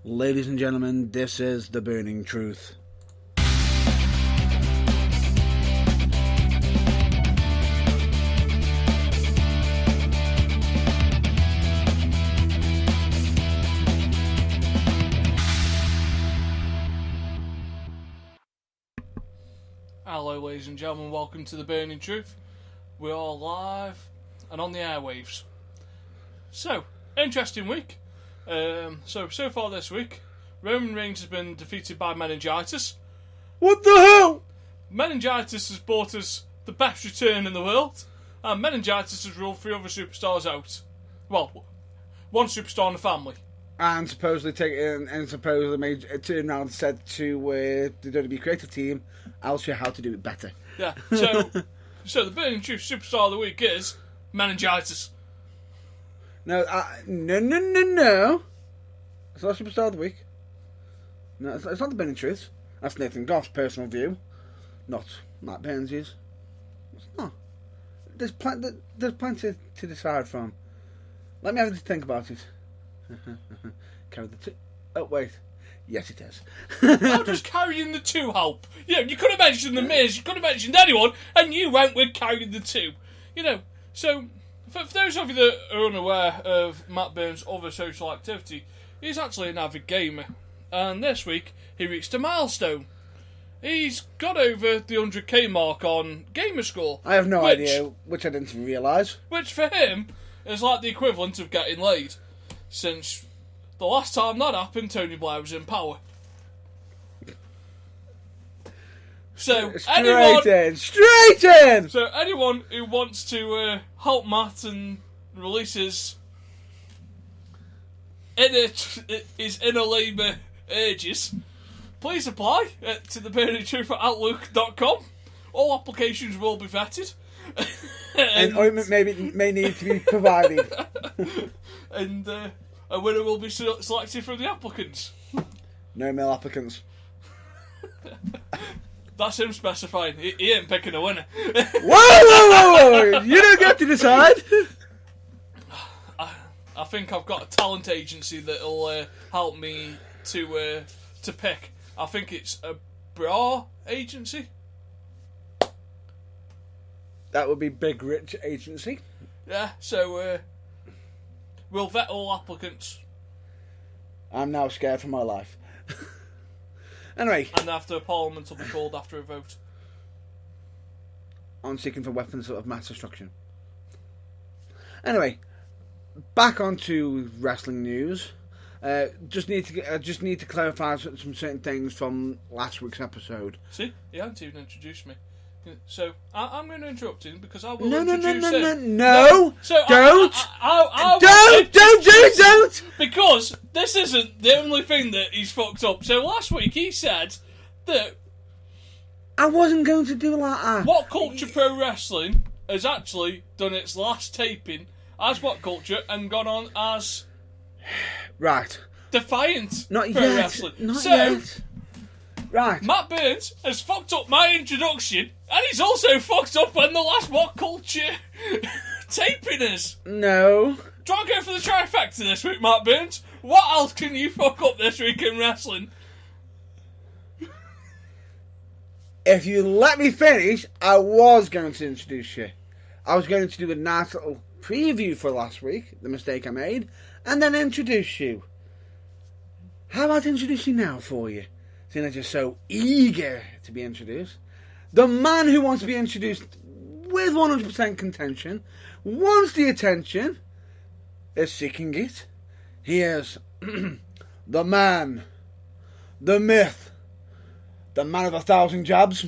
Ladies and gentlemen, this is The Burning Truth. Hello ladies and gentlemen, welcome to The Burning Truth. We're all live and on the airwaves. So, interesting week. So far this week, Roman Reigns has been defeated by meningitis. What the hell? Meningitis has brought us the best return in the world, and meningitis has ruled 3 other superstars out. Well, one superstar in the family. And supposedly made a turn around and said to the WWE creative team, I'll show you how to do it better. Yeah, so the Burning Truth superstar of the week is meningitis. No. It's not Superstar of the Week. No, it's not the Burning Truth. That's Nathan Goff's personal view, not Matt Burns'. It's not. There's plenty to decide from. Let me have a think about it. Oh, wait. Yes, it is. How does carrying the 2 help? You could have mentioned The Miz, you could have mentioned anyone, and you went with carrying the 2. So, for those of you that are unaware of Matt Burns' other social activity, he's actually an avid gamer. And this week, he reached a milestone. He's got over the 100k mark on Gamerscore. I have no idea, which I didn't realise. Which for him is like the equivalent of getting laid. Since the last time that happened, Tony Blair was in power. So Straight in! So anyone who wants to help Matt and release his inner labour urges, please apply to theburningtruth@outlook.com. All applications will be vetted. and ointment may need to be provided. And a winner will be selected from the applicants. No male applicants. That's him specifying. He ain't picking a winner. Whoa! You don't get to decide. I think I've got a talent agency that'll help me to pick. I think it's a bra agency. That would be Big Rich Agency. Yeah, so we'll vet all applicants. I'm now scared for my life. Anyway. And after a parliament will be called after a vote. On seeking for weapons of mass destruction. Anyway, back onto wrestling news. Just need to clarify some certain things from last week's episode. See, he hadn't even introduced me. So I'm going to interrupt him because I will No! So don't! Don't! Because this isn't the only thing that he's fucked up. So last week he said that I wasn't going to do like that. What Culture Pro Wrestling has actually done its last taping as What Culture and gone on as right Defiant Not Pro yet. Wrestling. Not yet. Right. Matt Burns has fucked up my introduction, and he's also fucked up when the last What Culture taping is. No. Do you want to go for the trifecta this week, Matt Burns? What else can you fuck up this week in wrestling? If you let me finish, I was going to introduce you. I was going to do a nice little preview for last week, the mistake I made, and then introduce you. How about I introduce you now for you? Seeing as you're so eager to be introduced. The man who wants to be introduced with 100% contention, wants the attention, is seeking it. He is the man, the myth, the man of 1,000 jabs.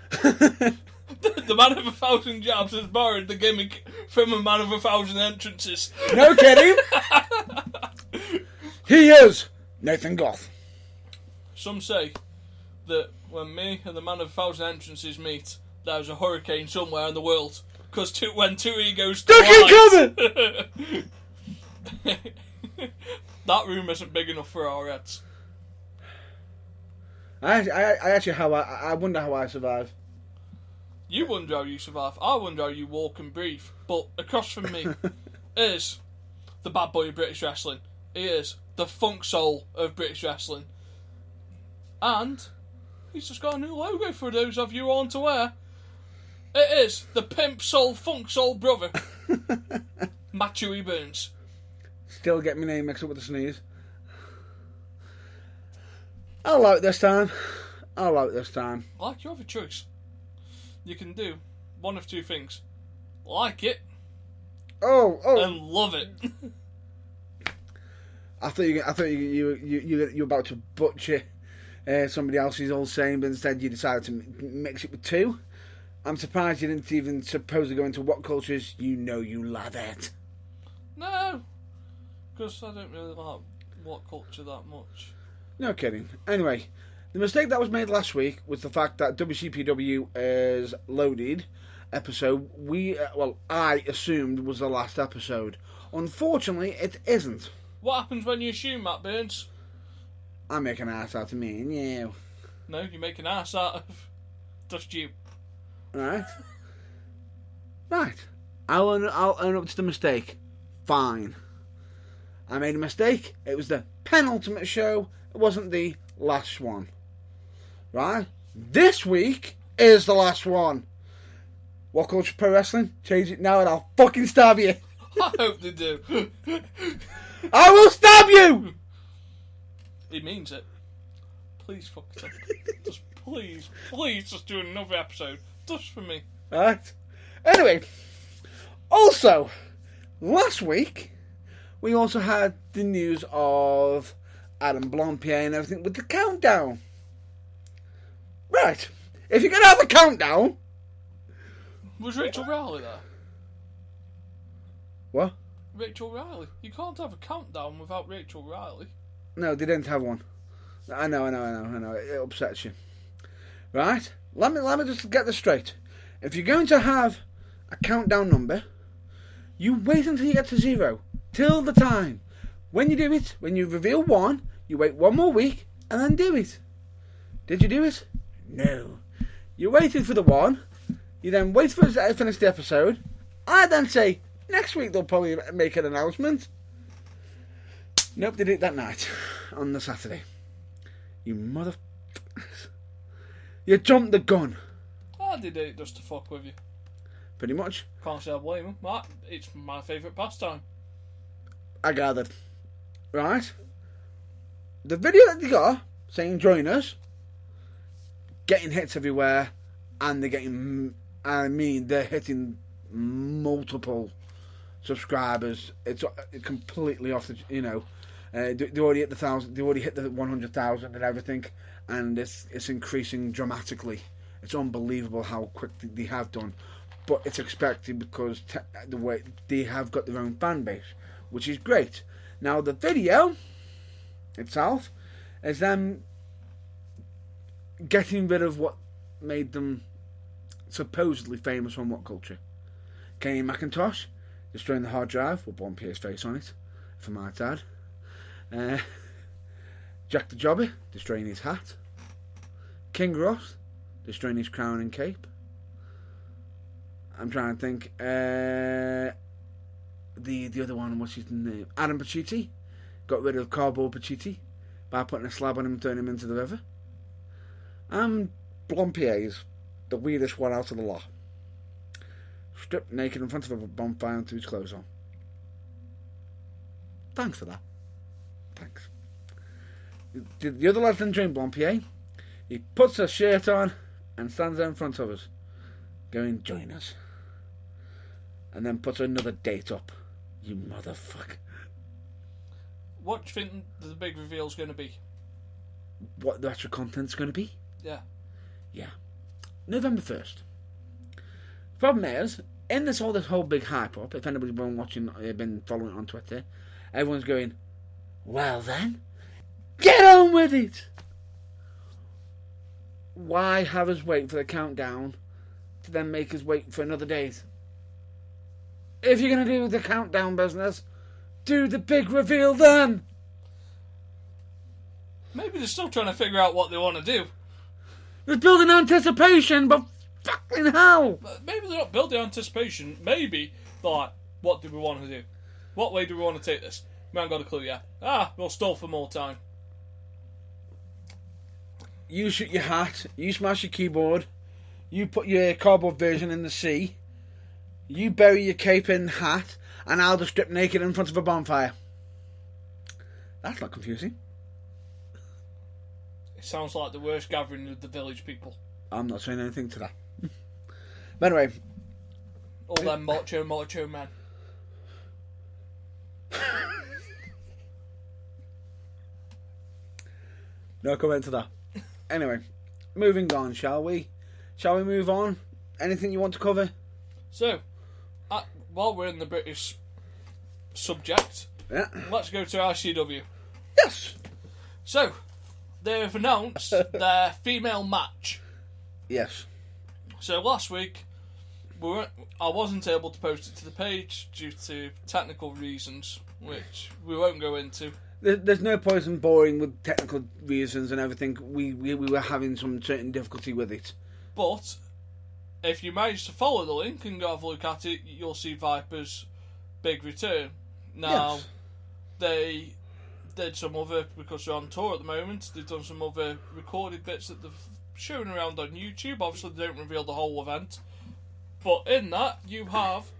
The man of 1,000 jabs has borrowed the gimmick from a man of 1,000 entrances. No kidding. He is Nathan Goff. Some say that when me and the man of 1,000 entrances meet, there's a hurricane somewhere in the world. Because when 2 egos collide... That room isn't big enough for our heads. I wonder how I survive. You wonder how you survive. I wonder how you walk and breathe. But across from me is the bad boy of British wrestling. He is the funk soul of British wrestling. And he's just got a new logo for those of you who aren't aware. It is the Pimp Soul Funk Soul brother, Macho E. Burns. Still get my name mixed up with the sneeze. I'll allow it this time. Like, you have a choice. You can do one of two things: like it, Oh. and love it. I thought you were about to butcher somebody else's old saying, but instead you decided to mix it with two. I'm surprised you didn't even suppose to go into what cultures. You know you love it. No, because I don't really like what culture that much. No kidding. Anyway, the mistake that was made last week was the fact that WCPW is loaded episode. I assumed was the last episode. Unfortunately, it isn't. What happens when you assume, Matt Burns? I make an ass out of me and you. No, you make an ass out of just you. Right. I'll own up to the mistake. Fine. I made a mistake. It was the penultimate show. It wasn't the last one. Right? This week is the last one. What Culture Pro Wrestling? Change it now and I'll fucking stab you. I hope they do. I will stab you! He means it. Please fuck it up. Just please just do another episode. Just for me. Right. Anyway, also, last week, we also had the news of Adam Blompier and everything with the countdown. Right. If you're going to have a countdown... Was Rachel Riley there? What? Rachel Riley. You can't have a countdown without Rachel Riley. No, they didn't have one. I know. It upsets you. Right? Let me just get this straight. If you're going to have a countdown number, you wait until you get to 0. Till the time. When you do it, when you reveal 1, you wait 1 more week and then do it. Did you do it? No. You waited for the 1. You then wait for it to finish the episode. I then say, next week they'll probably make an announcement. Nope, they did it that night. On the Saturday. You mother... You jumped the gun. I did it just to fuck with you. Pretty much. Can't say I blame him. It's my favourite pastime. I gathered. Right? The video that they got, saying join us, getting hits everywhere, and they're getting... they're hitting multiple subscribers. It's completely off the... they already hit the 1,000. They already hit the 100,000 and everything, and it's increasing dramatically. It's unbelievable how quick they have done, but it's expected because the way they have got their own fan base, which is great. Now the video itself is them getting rid of what made them supposedly famous on What Culture. Kenny McIntosh destroying the hard drive with Blompier's face on it, for my dad. Jack the Jobber destroying his hat. King Ross destroying his crown and cape. I'm trying to think. The other one, what's his name? Adam Pacitti got rid of Cardboard Pacitti by putting a slab on him and throwing him into the river. And Blompier's the weirdest one out of the lot. Stripped naked in front of a bonfire with his clothes on. Thanks for that. Thanks. The other lad's then joined Blompier. He puts a shirt on and stands there in front of us, going, join us. And then puts another date up. You motherfucker. What do you think the big reveal's going to be? What the actual content's going to be? Yeah. Yeah. November 1st. Problem is, in this whole big hype up, if anybody's been following it on Twitter, everyone's going, well then, get on with it! Why have us wait for the countdown to then make us wait for another date? If you're going to do the countdown business, do the big reveal then! Maybe they're still trying to figure out what they want to do. They're building anticipation, but fucking hell! Maybe they're not building anticipation. Maybe they're like, what do we want to do? What way do we want to take this? We haven't got a clue yet. We'll stall for more time. You shoot your hat. You smash your keyboard. You put your cardboard version in the sea. You bury your cape in the hat, and I'll just strip naked in front of a bonfire. That's not confusing. It sounds like the worst gathering of the village people. I'm not saying anything to that. But anyway. All them macho men. No comment to that. Anyway, moving on, shall we? Shall we move on? Anything you want to cover? So, while we're in the British subject, let's go to RCW. Yes! So, they've announced their female match. Yes. So last week, I wasn't able to post it to the page due to technical reasons, which we won't go into. There's no point in boring with technical reasons and everything. We were having some certain difficulty with it. But if you manage to follow the link and go have a look at it, you'll see Viper's big return. Now, Yes. they did some other, because they're on tour at the moment, they've done some other recorded bits that they've shown around on YouTube. Obviously, they don't reveal the whole event. But in that, you have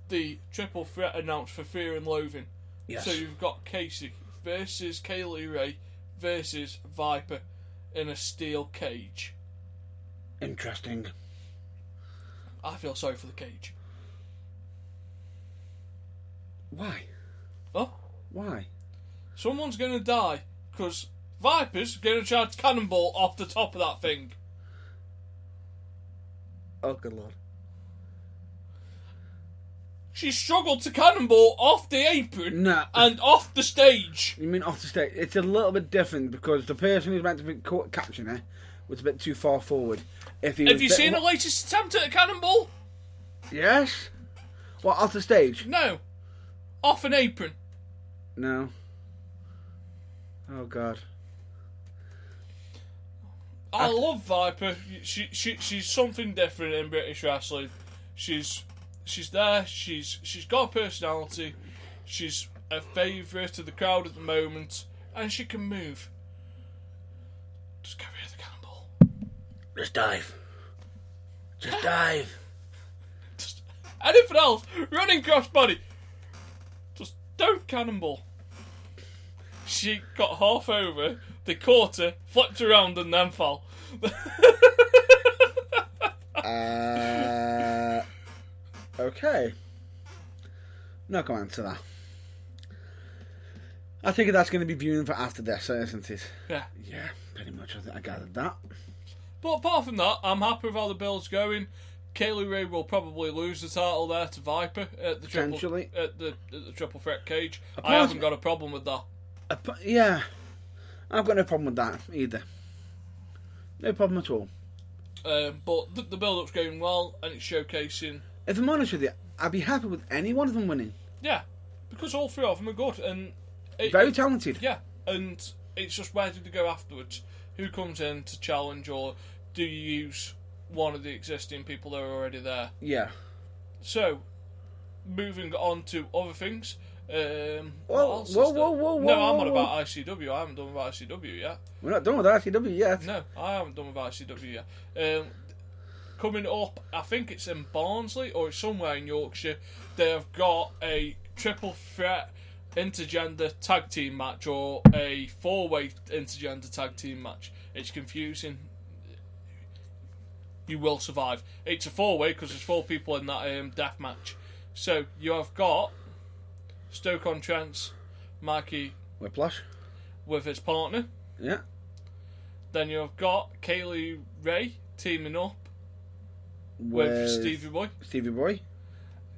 the triple threat announced for Fear and Loathing. Yes. So you've got Casey versus Kaylee Ray versus Viper in a steel cage. Interesting. I feel sorry for the cage. Why? Oh? Why? Someone's going to die because Viper's going to charge Cannonball off the top of that thing. Oh, good lord. She struggled to Cannonball off the apron No. and off the stage. You mean off the stage? It's a little bit different because the person who's meant to be catching her was a bit too far forward. Have you seen the latest attempt at a Cannonball? Yes. What, off the stage? No. Off an apron. No. Oh god. I love Viper. She's something different in British wrestling. She's there. She's got a personality. She's a favourite of the crowd at the moment, and she can move. Just get rid of the Cannonball. Just dive. Just dive. Just anything else. Running crossbody. Just don't Cannonball. She got half over. They caught her, flipped around, and then fell. Okay. No comment to that. I think that's going to be viewing for after this, isn't it? Yeah. Yeah, pretty much. I gathered that. But apart from that, I'm happy with how the build's going. Kaylee Ray will probably lose the title there to Viper at the triple threat cage. I haven't got a problem with that. Yeah, I've got no problem with that either. No problem at all. But the build-up's going well, and it's showcasing. If I'm honest with you, I'd be happy with any one of them winning. Yeah, because all three of them are good and very talented. Yeah, and it's just where do they go afterwards? Who comes in to challenge, or do you use one of the existing people that are already there? Yeah. So, moving on to other things. Whoa! No, I'm on about ICW. I haven't done with ICW yet. We're not done with ICW yet. No, I haven't done with ICW yet. Coming up, I think it's in Barnsley or it's somewhere in Yorkshire. They have got a triple threat intergender tag team match or a four-way intergender tag team match. It's confusing. You will survive. It's a four-way because there's four people in that death match. So you have got Stoke-on-Trent's Mikey Whiplash with his partner. Yeah. Then you've got Kaylee Ray teaming up with Stevie Boy. Stevie Boy,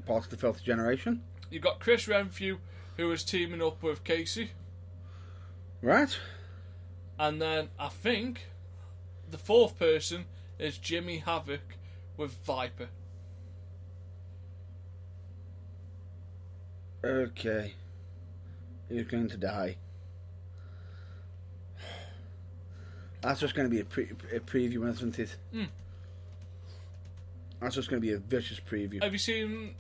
part of the Filthy Generation. You've got Chris Renfrew, who is teaming up with Casey. Right. And then I think the fourth person is Jimmy Havoc with Viper. Okay. Who's going to die? That's just going to be a preview, isn't it? Mm. That's just going to be a vicious preview. Have you seen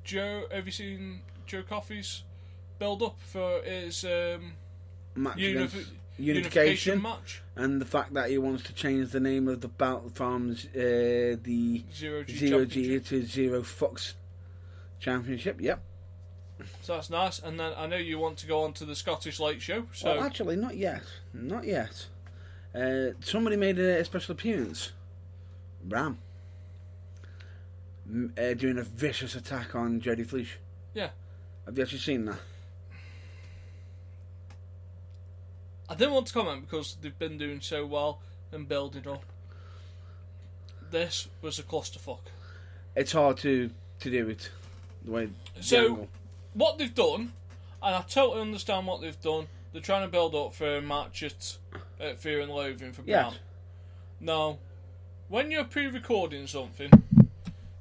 Joe? Have you seen Joe Coffey's build up for his Match against unification match. And the fact that he wants to change the name of the belt from the Zero G to Zero Fox Championship. Yep. So that's nice. And then I know you want to go on to the Scottish Late Show. So Well, actually, not yet. Not yet. Somebody made a special appearance. Ram. Doing a vicious attack on Jody Fleisch. yeah, Have you actually seen that? I didn't want to comment because they've been doing so well and building up. This was a clusterfuck. It's hard to do it the way. So, Jungle. what they've done, and I totally understand what they've done, they're trying to build up for a match at Fear and Loathing for Brown. Yes. Now, when you're pre-recording something,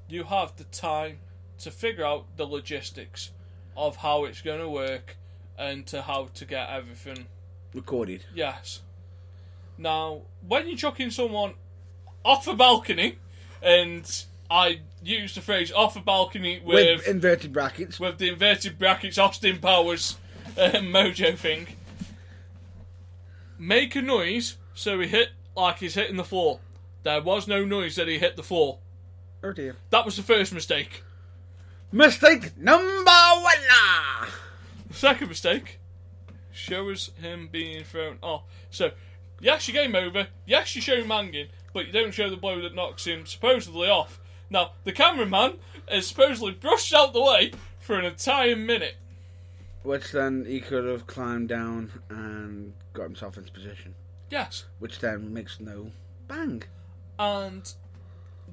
you have the time to figure out the logistics of how it's going to work and to how to get everything. Recorded. Yes. Now, when you're chucking someone off a balcony, and I use the phrase off a balcony with inverted brackets. with the inverted brackets Austin Powers mojo thing, make a noise so he hit like he's hitting the floor. There was no noise that he hit the floor. Oh dear. That was the first mistake. Mistake number 1. The second mistake shows him being thrown off. So, yes, you game over. Yes, you show Mangin, but you don't show the blow that knocks him supposedly off. Now, the cameraman is supposedly brushed out the way for an entire minute. Which then he could have climbed down and got himself into position. Yes. Which then makes no bang. And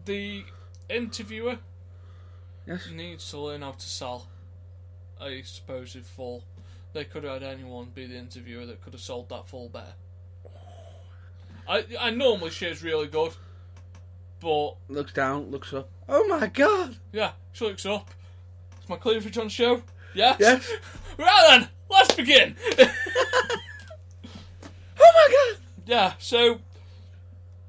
the interviewer Yes. needs to learn how to sell a supposed fall. They could have had anyone be the interviewer that could have sold that fall better. I normally she's really good, but Looks down, looks up. Oh my god! yeah, she looks up. Is my cleavage on show? Yes? Yes. Right then, let's begin! Oh my god! Yeah, so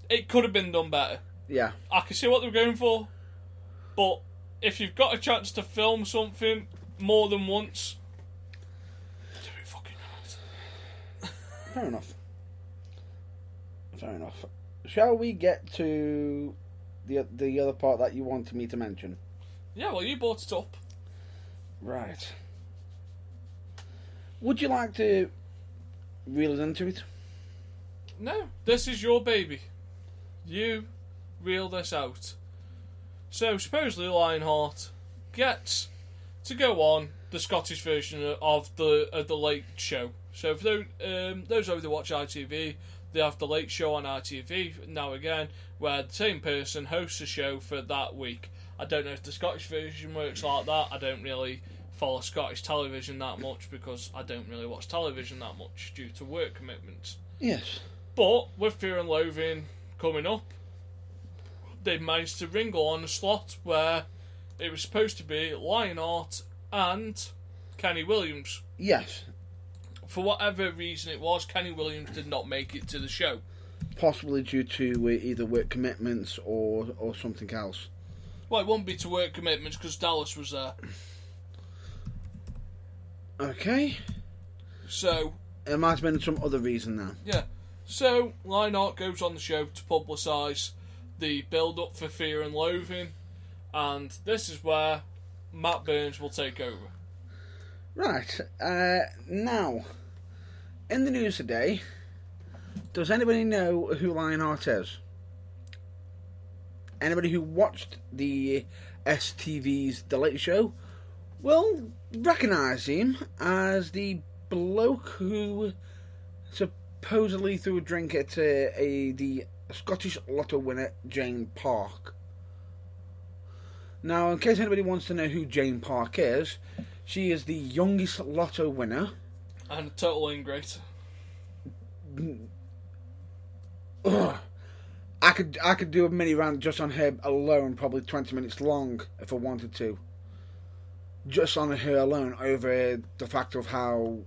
it could have been done better. Yeah. I can see what they were going for, but if you've got a chance to film something more than once, do it fucking right. Fair enough. Fair enough. Shall we get to the other part that you wanted me to mention? Yeah, well, you brought it up. Right. Would you like to reel us into it? No, this is your baby. You reel this out. So, supposedly Lionheart gets to go on the Scottish version of the Late Show. So, for those of you that watch ITV, they have the Late Show on ITV now again, where the same person hosts a show for that week. I don't know if the Scottish version works like that. I don't really follow Scottish television that much because I don't really watch television that much due to work commitments. Yes. But with Fear and Loathing coming up, they managed to wrangle on a slot where it was supposed to be Lionheart and Kenny Williams. Yes. For whatever reason it was, Kenny Williams did not make it to the show. Possibly due to either work commitments or something else. Well, it won't be to work commitments because Dallas was there. Okay. So, It might have been some other reason now. yeah. So, Lionheart goes on the show to publicise the build-up for Fear and Loathing, and this is where Matt Burns will take over. Right. Now, in the news today, does anybody know who Lionheart is? Anybody who watched the STV's The Late Show will recognise him as the bloke who supposedly threw a drink at the Scottish Lotto winner Jane Park. Now, in case anybody wants to know who Jane Park is, she is the youngest Lotto winner. And a total ingrate. Ugh. I could do a mini rant just on her alone, probably 20 minutes long if I wanted to. Just on her alone, over the fact of how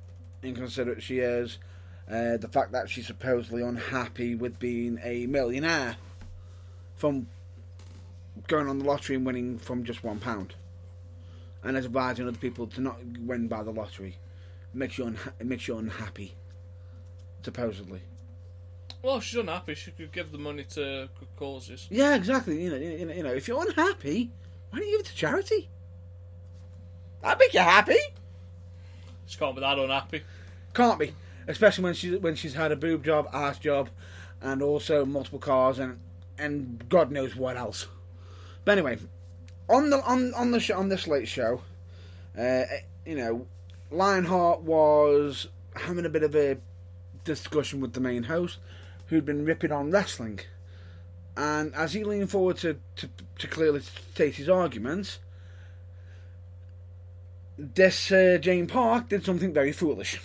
inconsiderate she is, the fact that she's supposedly unhappy with being a millionaire from going on the lottery and winning from just £1, and advising other people to not win by the lottery. it makes you unhappy, supposedly. Well, she's unhappy. She could give the money to good causes. Yeah, exactly. You know, if you're unhappy, why don't you give it to charity? That'd make you happy. She can't be that unhappy. Can't be, especially when she's had a boob job, ass job, and also multiple cars and God knows what else. But anyway, on this late show, you know, Lionheart was having a bit of a discussion with the main host, who'd been ripping on wrestling, and as he leaned forward to clearly state his arguments, this Jane Park did something very foolish.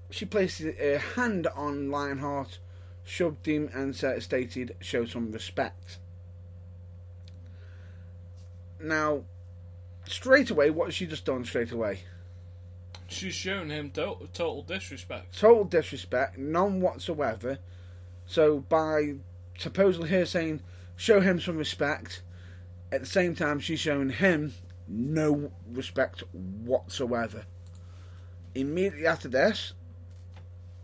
She placed a hand on Lionheart, shoved him, and stated, "Show some respect." Now, straight away, what has she just done straight away? She's shown him total disrespect. Total disrespect, none whatsoever. So by supposedly her saying, show him some respect, at the same time she's showing him no respect whatsoever. Immediately after this,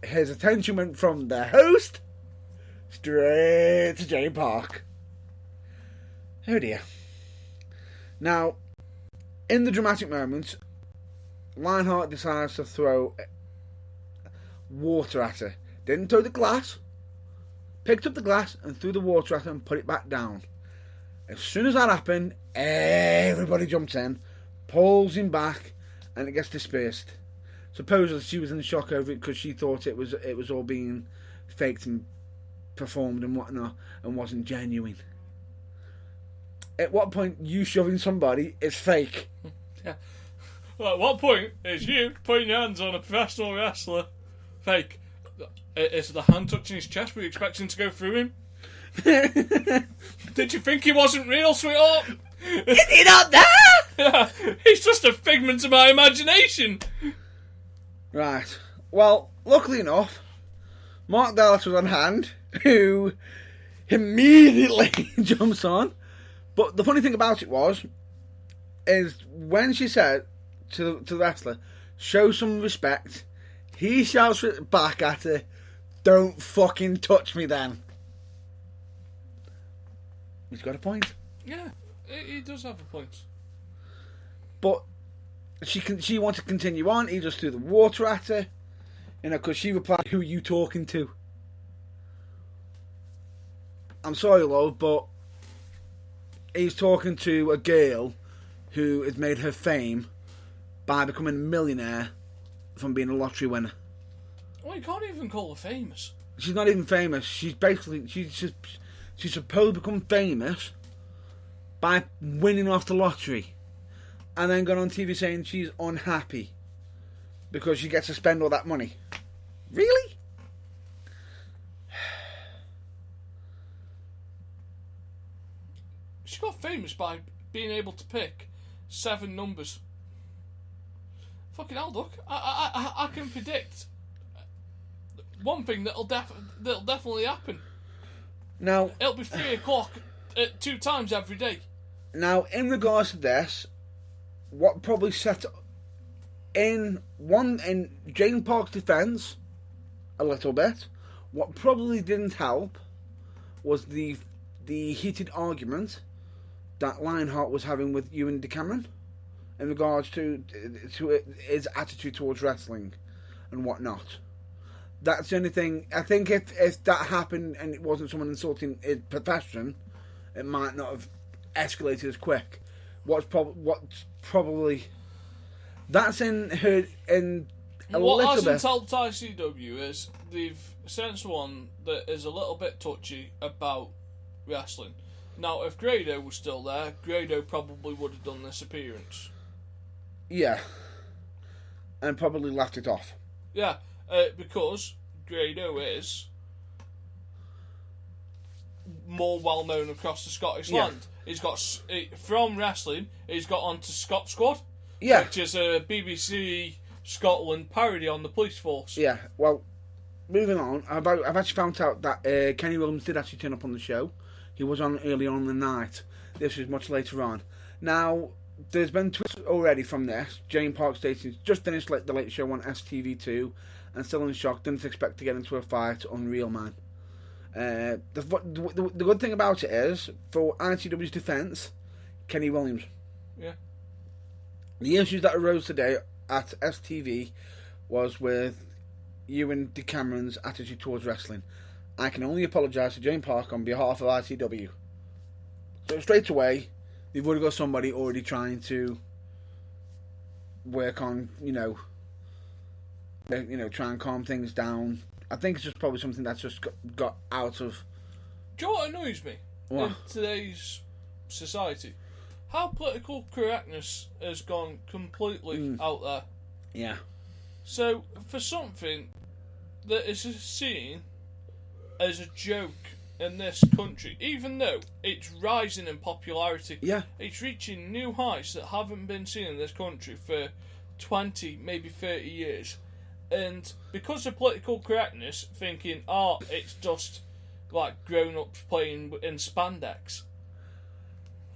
his attention went from the host straight to Jane Park. Oh dear. Now, in the dramatic moments, Lionheart decides to throw water at her. Didn't throw the glass. Picked up the glass and threw the water at her and put it back down. As soon as that happened, everybody jumps in, pulls him back, and it gets dispersed. Supposedly she was in shock over it because she thought it was all being faked and performed and whatnot and wasn't genuine. At what point you shoving somebody is fake? Yeah. Well, at what point is you putting your hands on a professional wrestler fake? Is the hand touching his chest? Were you expecting to go through him? Did you think he wasn't real, sweetheart? Is he not there? Yeah, he's just a figment of my imagination. Right. Well, luckily enough, Mark Dallas was on hand, who immediately jumps on. But the funny thing about it is when she said to the wrestler, show some respect, he shouts back at her, don't fucking touch me then. He's got a point. Yeah, he does have a point. But she wanted to continue on, he just threw the water at her, you know, because she replied, who are you talking to? I'm sorry, love, but he's talking to a girl who has made her fame by becoming a millionaire from being a lottery winner. Well, you can't even call her famous. She's not even famous. She's supposed to become famous by winning off the lottery, and then going on TV saying she's unhappy because she gets to spend all that money. Really? She got famous by being able to pick 7 numbers. Fucking hell, look. I can predict one thing that'll definitely happen. Now, It'll be 3 o'clock at 2 times every day. Now, in regards to this, what probably set in Jane Park's defence a little bit, what probably didn't help was the heated argument that Lionheart was having with Ewan Decameron in regards to his attitude towards wrestling and whatnot. That's the only thing. I think if that happened and it wasn't someone insulting his profession, it might not have escalated as quick. What's probably that's in her in a what little hasn't bit. helped ICW is they've sent someone that is a little bit touchy about wrestling. Now, if Grado was still there, Grado probably would have done this appearance. Yeah, and probably laughed it off. Yeah, because Grado is more well known across the Scottish land. He's got from wrestling. He's got onto Scot Squad, which is a BBC Scotland parody on the police force. Yeah. Well, moving on. I've actually found out that Kenny Williams did actually turn up on the show. He was on early on in the night. This was much later on. Now, there's been tweets already from this. Jane Park stating he's just finished the Late Show on STV2 and still in shock. Didn't expect to get into a fight. Unreal, man. The good thing about it is, for ITW's defence, Kenny Williams. Yeah. The issues that arose today at STV was with Ewan DeCameron's attitude towards wrestling. I can only apologise to Jane Park on behalf of ITW. So straight away, they've already got somebody already trying to work on, try and calm things down. I think it's just probably something that's just got out of... Do you know what annoys me What? in today's society? How political correctness has gone completely out there. Yeah. So, for something that is seen as a joke in this country, even though it's rising in popularity, it's reaching new heights that haven't been seen in this country for 20, maybe 30 years. And because of political correctness, thinking, it's just like grown-ups playing in spandex.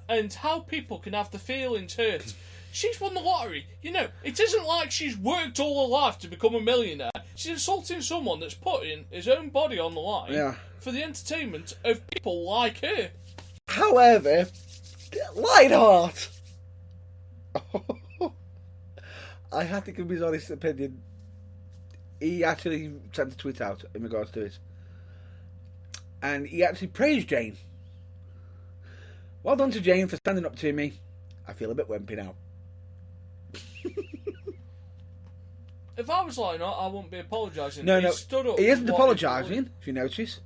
And how people can have the feelings hurt. She's won the lottery. It isn't like she's worked all her life to become a millionaire. She's insulting someone that's putting his own body on the line for the entertainment of people like her. However, Lionheart. I have to give his honest opinion. He actually sent a tweet out in regards to it. And he actually praised Jane. Well done to Jane for standing up to me. I feel a bit wimpy now. If I was like that, I wouldn't be apologising. No, Stood up he isn't apologising, if you notice.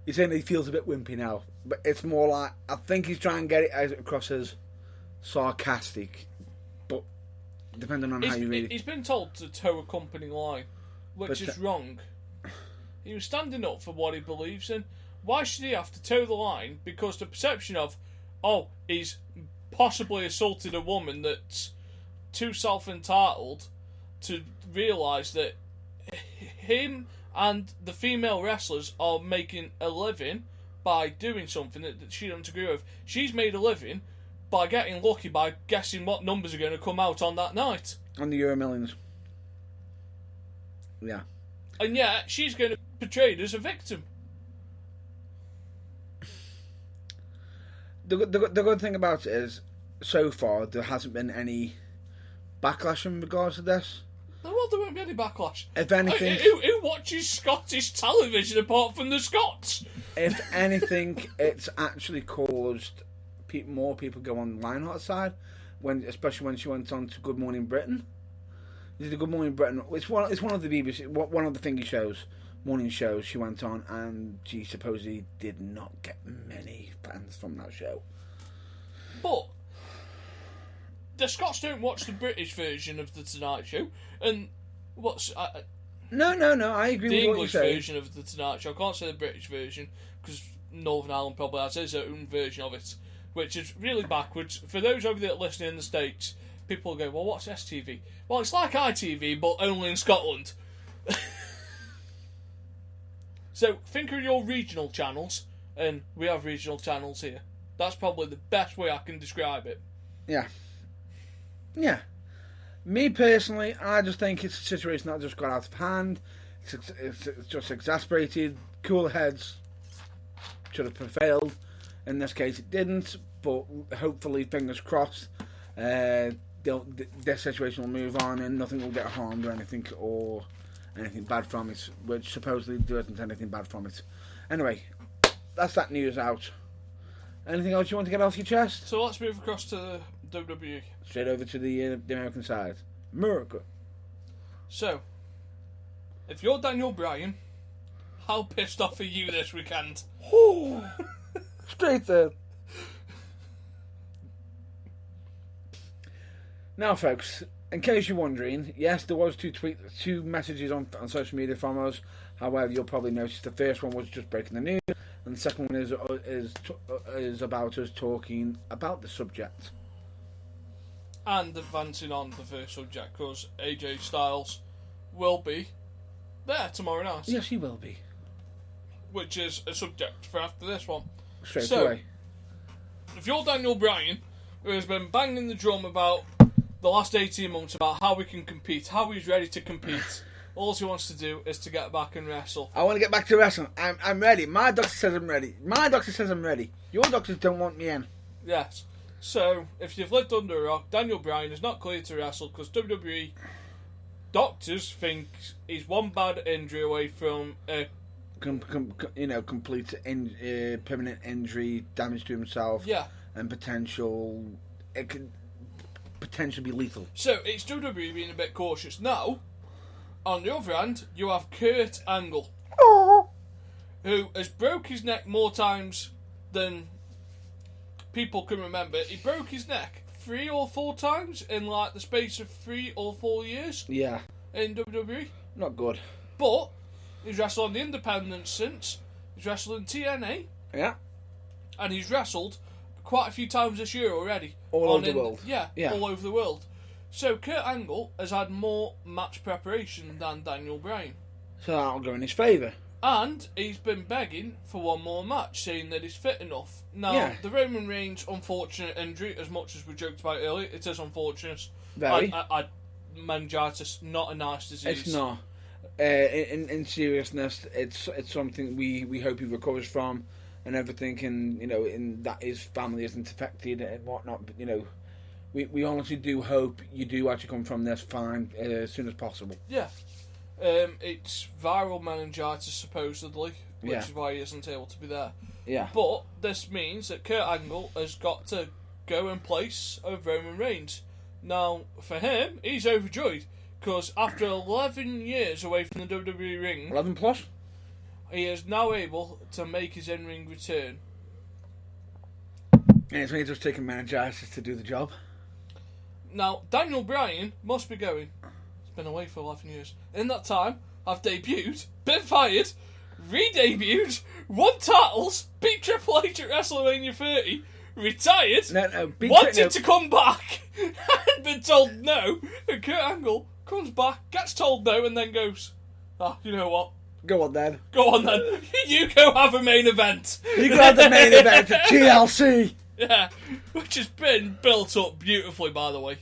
He's saying he feels a bit wimpy now. But it's more like, I think he's trying to get it across as sarcastic. But depending on how you read it. He's been told to toe a company line, which is wrong. He was standing up for what he believes in. Why should he have to toe the line? Because the perception of, he's possibly assaulted a woman that's too self-entitled to realise that him and the female wrestlers are making a living by doing something that she doesn't agree with. She's made a living by getting lucky by guessing what numbers are going to come out on that night. On the Euro Millions. Yeah. And yet, she's going to be portrayed as a victim. The good thing about it is, so far, there hasn't been any backlash in regards to this. Well, there won't be any backlash. If anything... Who watches Scottish television apart from the Scots? If anything, it's actually caused more people go on Lionheart's side, especially when she went on to Good Morning Britain. The Good Morning Britain, it's one of the BBC, one of the thingy shows, morning shows she went on, and she supposedly did not get many fans from that show. But the Scots don't watch the British version of the Tonight Show, and No, I agree with what you're saying. The English version of the Tonight Show. I can't say the British version because Northern Ireland probably has its own version of it, which is really backwards. For those of you that are listening in the States, people go, well, what's STV? Well, it's like ITV, but only in Scotland. So, think of your regional channels, and we have regional channels here. That's probably the best way I can describe it. Yeah. Me personally, I just think it's a situation that just got out of hand. It's just exasperated. Cooler heads should have prevailed. In this case, it didn't. But hopefully, fingers crossed, this situation will move on and nothing will get harmed or anything bad from it. Which supposedly there isn't anything bad from it. Anyway, that's that news out. Anything else you want to get off your chest? So let's move across to the WWE. Straight over to the American side. America. So, if you're Daniel Bryan, how pissed off are you this weekend? Straight there. Now, folks, in case you're wondering, yes, there was two messages on social media from us. However, you'll probably notice the first one was just breaking the news, and the second one is about us talking about the subject. And advancing on the first subject, because AJ Styles will be there tomorrow night. Yes, he will be. Which is a subject for after this one. Straight away. If you're Daniel Bryan, who has been banging the drum about the last 18 months about how we can compete, how he's ready to compete. All he wants to do is to get back and wrestle. I want to get back to wrestling. I'm ready. My doctor says I'm ready. My doctor says I'm ready. Your doctors don't want me in. Yes. So, if you've lived under a rock, Daniel Bryan is not cleared to wrestle because WWE doctors think he's one bad injury away from complete permanent injury, damage to himself, and potential. It could potentially be lethal. So it's WWE being a bit cautious. Now, on the other hand, you have Kurt Angle, who has broke his neck more times than people can remember. He broke his neck 3 or 4 times in like the space of 3 or 4 years. Yeah. In WWE. Not good. But he's wrestled on the Independents since. He's wrestled in TNA. Yeah. And he's wrestled quite a few times this year already. All over the world. Yeah, all over the world. So Kurt Angle has had more match preparation than Daniel Bryan. So that'll go in his favour. And he's been begging for one more match, saying that he's fit enough. Now, the Roman Reigns unfortunate injury, as much as we joked about earlier, it is unfortunate. Very. Meningitis, not a nice disease. It's not. In seriousness, it's something we hope he recovers from, and everything, and in that his family isn't affected and whatnot. But we honestly do hope you do actually come from this fine as soon as possible. Yeah. It's viral meningitis supposedly, which is why he isn't able to be there. Yeah. But this means that Kurt Angle has got to go in place of Roman Reigns. Now, for him, he's overjoyed because after 11 years away from the WWE ring, 11 plus, he is now able to make his in-ring return. And it's only just taking meningitis to do the job. Now, Daniel Bryan must be going. He's been away for 11 years. In that time, I've debuted, been fired, re-debuted, won titles, beat Triple H at WrestleMania 30, retired, wanted to come back, and been told no, and Kurt Angle comes back, gets told no, and then goes, you know what? Go on then. Go on then. You go have a main event. You go have the main event at TLC. Yeah, which has been built up beautifully, by the way.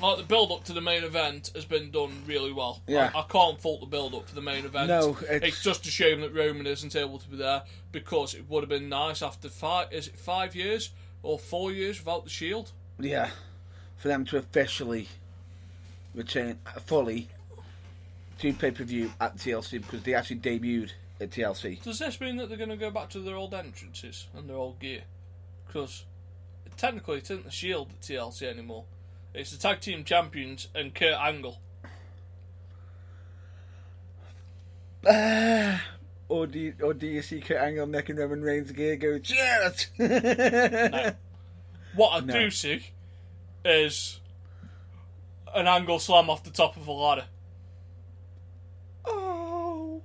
Like, the build-up to the main event has been done really well. Yeah. I can't fault the build-up for the main event. No, it's just a shame that Roman isn't able to be there, because it would have been nice after 5 years or 4 years without the Shield? Yeah, for them to officially return fully to pay-per-view at TLC, because they actually debuted at TLC. Does this mean that they're going to go back to their old entrances and their old gear? Because technically it isn't the Shield at TLC anymore. It's the Tag Team Champions and Kurt Angle. Or do you see Kurt Angle necking Roman Reigns gear go, cheers? No. What I do see is an Angle slam off the top of a ladder. Oh.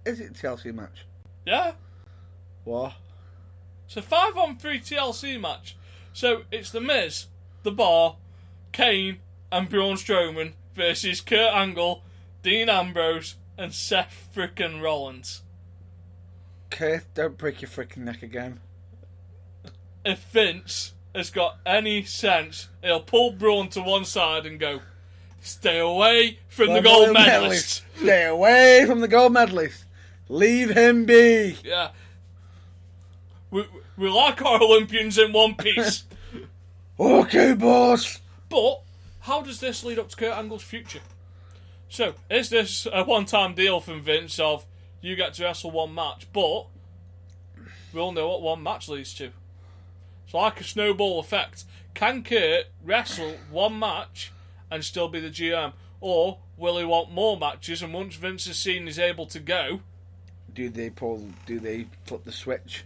Is it a TLC match? Yeah. What? It's a 5-on-3 TLC match. So it's The Miz, The Bar, Kane, and Braun Strowman versus Kurt Angle, Dean Ambrose, and Seth frickin' Rollins. Kurt, don't break your frickin' neck again. If Vince has got any sense, he'll pull Braun to one side and go, stay away from the gold medalist. Stay away from the gold medalist. Leave him be. Yeah. We like our Olympians in one piece. Okay, boss. But how does this lead up to Kurt Angle's future? So, is this a one-time deal from Vince of you get to wrestle one match, but we all know what one match leads to. It's like a snowball effect. Can Kurt wrestle one match and still be the GM? Or will he want more matches, and once Vince has seen he's able to go, do they flip the switch?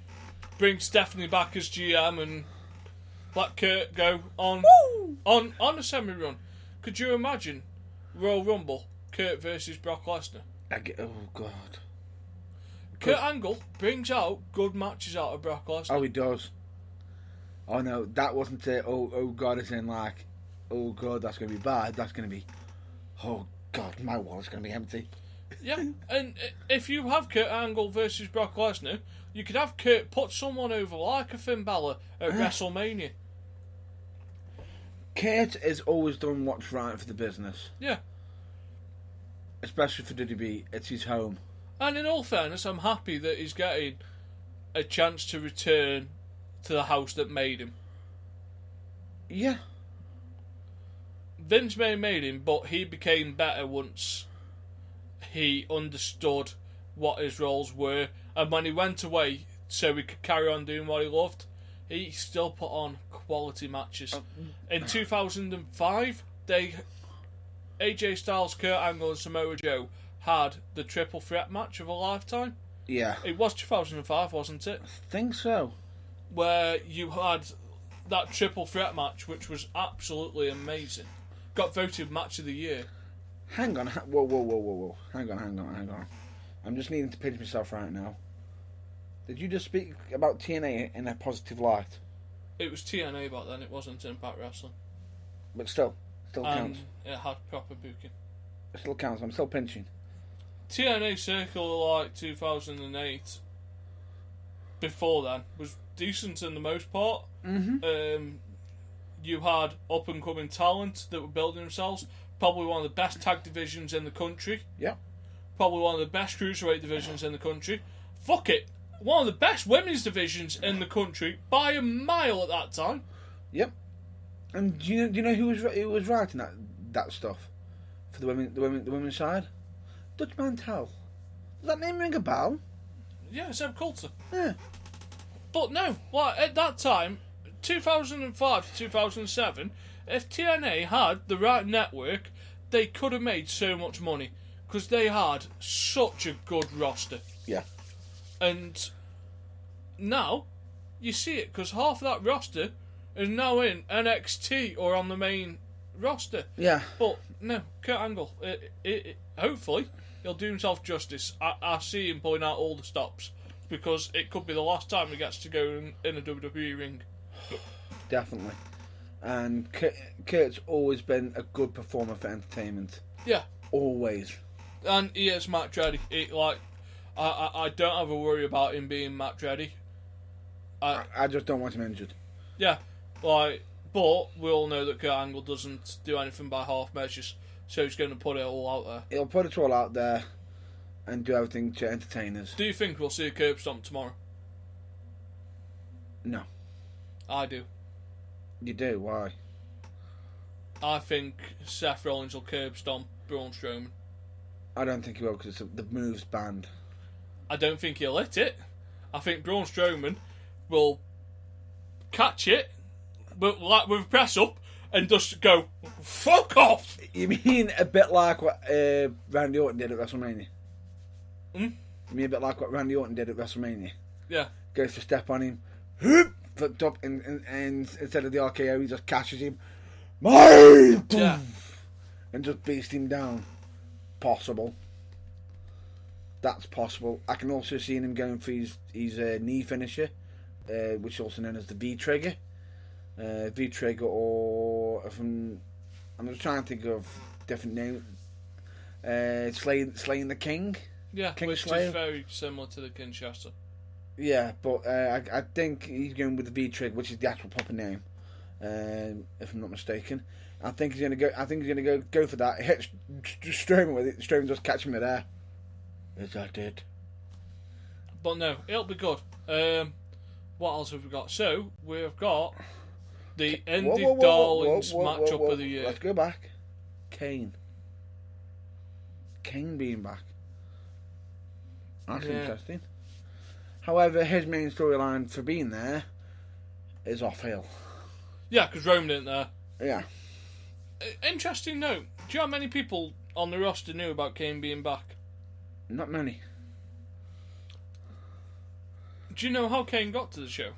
Bring Stephanie back as GM and let Kurt go on a semi-run. Could you imagine Royal Rumble, Kurt versus Brock Lesnar? Oh God. Kurt Angle brings out good matches out of Brock Lesnar. Oh, he does. Oh no, that wasn't it. Oh God, it's in like, oh God, that's going to be bad. That's going to be, oh God, my wallet's going to be empty. Yeah, and if you have Kurt Angle versus Brock Lesnar, you could have Kurt put someone over like a Finn Balor at WrestleMania. Kurt has always done what's right for the business. Yeah. Especially for WWE. It's his home. And in all fairness, I'm happy that he's getting a chance to return to the house that made him. Yeah. Vince may have made him, but he became better once he understood what his roles were. And when he went away so he could carry on doing what he loved, he still put on quality matches. In 2005, AJ Styles, Kurt Angle and Samoa Joe had the triple threat match of a lifetime. Yeah. It was 2005, wasn't it? I think so. Where you had that triple threat match, which was absolutely amazing. Got voted match of the year. Hang on. Whoa. Hang on. I'm just needing to pinch myself right now. Did you just speak about TNA in a positive light? It was TNA back then, it wasn't Impact Wrestling. But still counts. It had proper booking. It still counts. I'm still pinching. TNA Circle like 2008, before then, was decent in the most part. Mm-hmm. You had up and coming talent that were building themselves. Probably one of the best tag divisions in the country. Yep. Probably one of the best cruiserweight divisions in the country. Fuck it, one of the best women's divisions in the country by a mile at that time. Yep. And do you know who was writing that stuff for the women's side? Dutch Mantel. Does that name ring a bell? Yeah, Zeb Coulter. Yeah. But no, like at that time, 2005 to 2007, if TNA had the right network, they could have made so much money because they had such a good roster. Yeah. And now you see it because half of that roster is now in NXT or on the main roster. Yeah. But no, Kurt Angle, hopefully he'll do himself justice. I see him pulling out all the stops because it could be the last time he gets to go in a WWE ring. Definitely. And Kurt's always been a good performer for entertainment. Yeah. Always. And he is match ready. I don't have a worry about him being match ready. I just don't want him injured. Yeah. But we all know that Kurt Angle doesn't do anything by half measures, so he's going to put it all out there. He'll put it all out there and do everything to entertain us. Do you think we'll see a curb stomp tomorrow? No. I do. You do? Why? I think Seth Rollins will curb stomp Braun Strowman. I don't think he will because the move's banned. I don't think he'll hit it. I think Braun Strowman will catch it with a press up and just go, fuck off! You mean a bit like what Randy Orton did at WrestleMania? You mean a bit like what Randy Orton did at WrestleMania? Yeah. Goes to step on him, whoop, flipped up, and instead of the RKO, he just catches him, mine, Yeah. and just beats him down. Possible. That's possible. I can also see him going for his knee finisher, which is also known as the V-trigger. V-trigger, or I'm just trying to think of different names. Slaying the King. Yeah, King which Slayer. is very similar to the Kinshasa. Yeah, but I think he's going with the V-trigger, which is the actual proper name, if I'm not mistaken. I think he's gonna go for that. Hit Strowman with it. Strowman just catch him in there. Is that it? But no, it'll be good. What else have we got? So we've got the Andy Darlings matchup of the year. Let's go back. Kane being back. That's interesting. However, his main storyline for being there is off hill. Yeah, because Roman isn't there. Yeah. Interesting note. Do you know how many people on the roster knew about Kane being back? Not many. Do you know how Kane got to the show?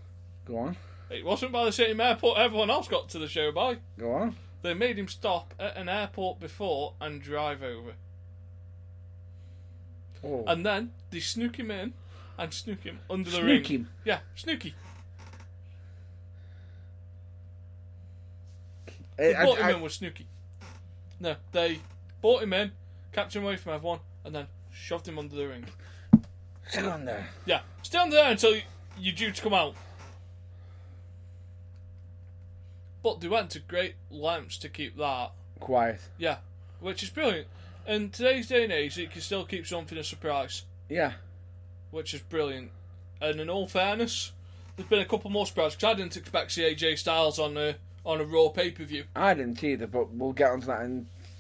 Go on. It wasn't by the same airport everyone else got to the show by. Go on. They made him stop at an airport before and drive over. Oh. And then they snook him in and snook him under the Snook ring. him? Yeah, snooky. They brought him in with Snooki. No, they brought him in, kept him away from everyone, and then Shoved him under the ring. Sit on there. Yeah, stay under there until you're due to come out. But they went to great lengths to keep that. Quiet. Yeah, which is brilliant. In today's day and age, it can still keep something a surprise. Yeah. Which is brilliant. And in all fairness, there's been a couple more surprises, because I didn't expect to see AJ Styles on a Raw pay-per-view. I didn't either, but we'll get onto that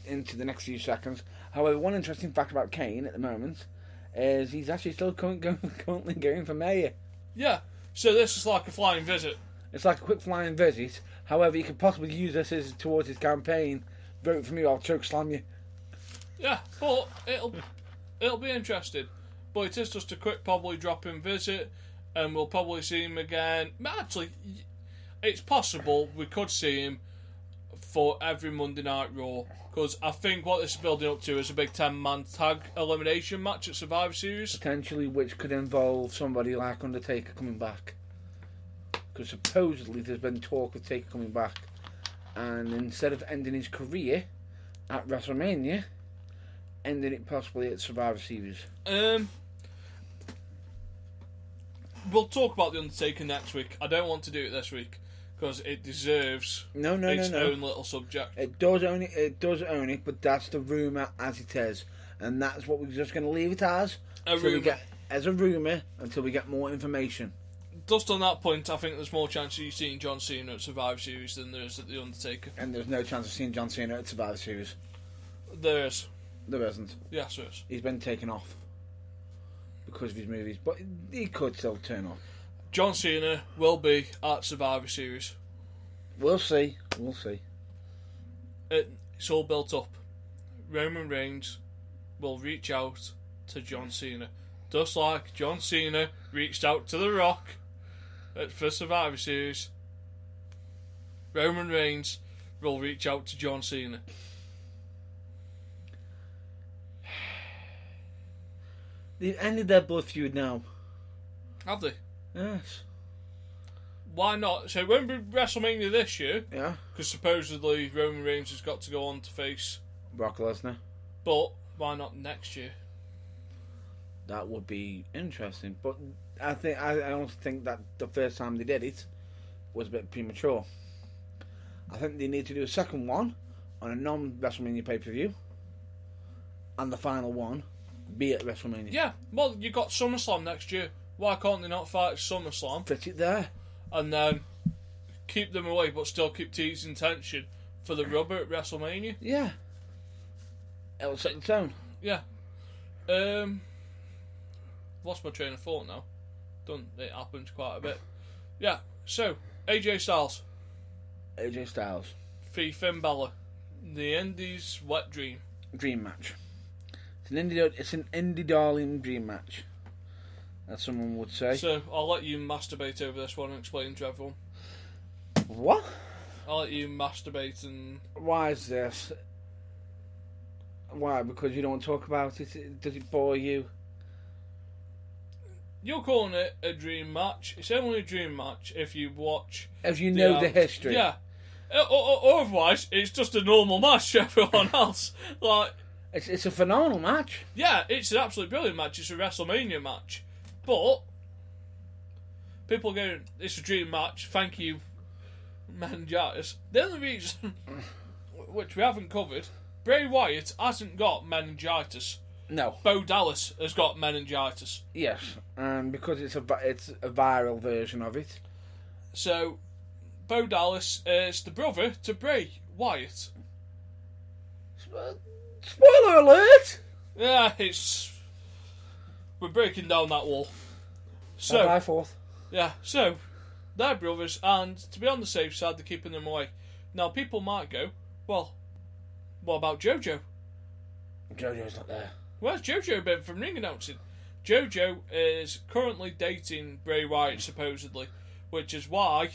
into the next few seconds. However, one interesting fact about Kane at the moment is he's actually still currently going for mayor. Yeah, so this is like a flying visit. It's like a quick flying visit. However, he could possibly use this towards his campaign. Vote for me or I'll choke slam you. Yeah, but it'll be interesting. But it is just a quick, probably drop-in visit, and we'll probably see him again. Actually, it's possible we could see him for every Monday Night Raw, because I think what this is building up to is a big 10-man tag elimination match at Survivor Series. Potentially, which could involve somebody like Undertaker coming back. Because supposedly there's been talk of Taker coming back, and instead of ending his career at WrestleMania, ending it possibly at Survivor Series. We'll talk about The Undertaker next week. I don't want to do it this week, because it deserves its own little subject. It does own it, but that's the rumour as it is. And that's what we're just going to leave it as. As a rumour until we get more information. Just on that point, I think there's more chance of you seeing John Cena at Survivor Series than there is at The Undertaker. And there's no chance of seeing John Cena at Survivor Series. There is. There isn't. Yes, there is. He's been taken off because of his movies, but he could still turn off. John Cena will be at Survivor Series. We'll see. We'll see. It's all built up. Roman Reigns will reach out to John Cena, just like John Cena reached out to The Rock for Survivor Series. Roman Reigns will reach out to John Cena. They've ended their blood feud now. Have they? Yes. Why not? So it won't be WrestleMania this year. Yeah. Because supposedly Roman Reigns has got to go on to face Brock Lesnar. But why not next year? That would be interesting. But I don't think that the first time they did it was a bit premature. I think they need to do a second one on a non-WrestleMania pay-per-view. And the final one be at WrestleMania. Yeah, well, you got SummerSlam next year. Why can't they not fight at SummerSlam? Fit it there. And then keep them away, but still keep teasing tension for the rubber at WrestleMania? Yeah. It'll set the tone. Yeah. Lost my train of thought now. It happens quite a bit. Yeah, so, AJ Styles. AJ Styles. Finn Balor. The Indies' wet dream. Dream match. It's an indie darling dream match, as someone would say. So, I'll let you masturbate over this one and explain to everyone. What? I'll let you masturbate and... Why is this? Why? Because you don't want to talk about it? Does it bore you? You're calling it a dream match. It's only a dream match if you watch... If you know the history. Yeah. Or otherwise, it's just a normal match to everyone else. Like... It's a phenomenal match. Yeah, it's an absolutely brilliant match. It's a WrestleMania match. But people are going, it's a dream match. Thank you, meningitis. The only reason, which we haven't covered, Bray Wyatt hasn't got meningitis. No. Bo Dallas has got meningitis. Yes, and because it's a viral version of it. So, Bo Dallas is the brother to Bray Wyatt. Spoiler alert! Yeah, we're breaking down that wall. So, bye fourth. Yeah, so they're brothers, and to be on the safe side, they're keeping them away. Now, people might go, well, what about JoJo? JoJo's not there. Where's JoJo been from ring announcing? JoJo is currently dating Bray Wyatt, supposedly, which is why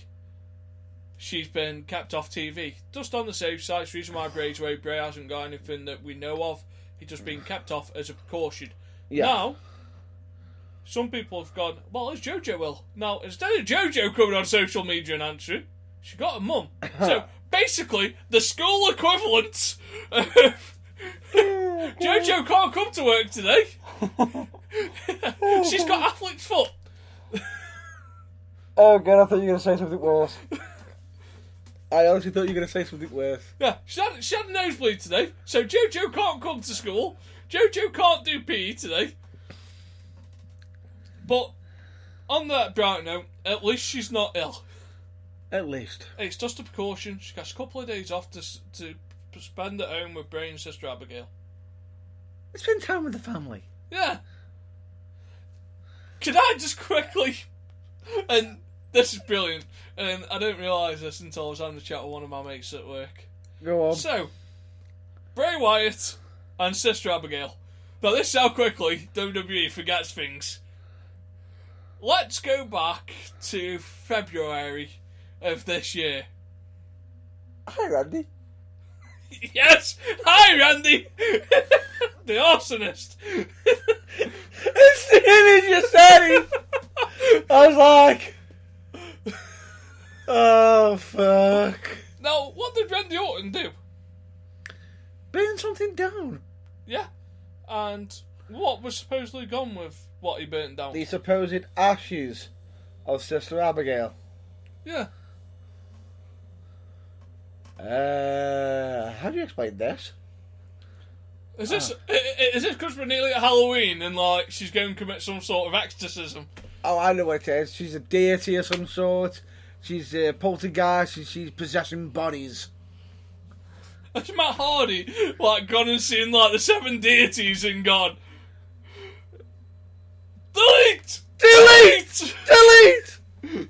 she's been kept off TV. Just on the safe side, it's the reason why Bray's away. Bray hasn't got anything that we know of. He's just been kept off as a precaution. Yeah. Now, some people have gone, well, it's JoJo will. Now, instead of JoJo coming on social media and answering, she got a mum. So, basically, the school equivalent of JoJo can't come to work today. She's got athlete's foot. Oh god, I thought you were going to say something worse. I honestly thought you were going to say something worse. Yeah, she had a nosebleed today, so Jojo can't come to school. Jojo can't do PE today. But on that bright note, at least she's not ill. At least. It's just a precaution. She gets a couple of days off to spend at home with Bray and Sister Abigail. Spend time with the family. Yeah. Can I just quickly... And this is brilliant. And I didn't realise this until I was having a chat with one of my mates at work. Go on. So, Bray Wyatt and Sister Abigail. Now this is how quickly WWE forgets things. Let's go back to February of this year. Hi, Randy. Yes! Hi, Randy! The arsonist! As soon as you said it, I was like... Oh, fuck. Now, what did Randy Orton do? Burn something down. Yeah. And what was supposedly gone with what he burnt down? The supposed ashes of Sister Abigail. Yeah. How do you explain this? Is this because we're nearly at Halloween and like she's going to commit some sort of exorcism? Oh, I know what it is. She's a deity of some sort. She's a poltergeist. She's possessing bodies. That's Matt Hardy, like gone and seen like the 7 deities and gone. Delete! Delete! Delete!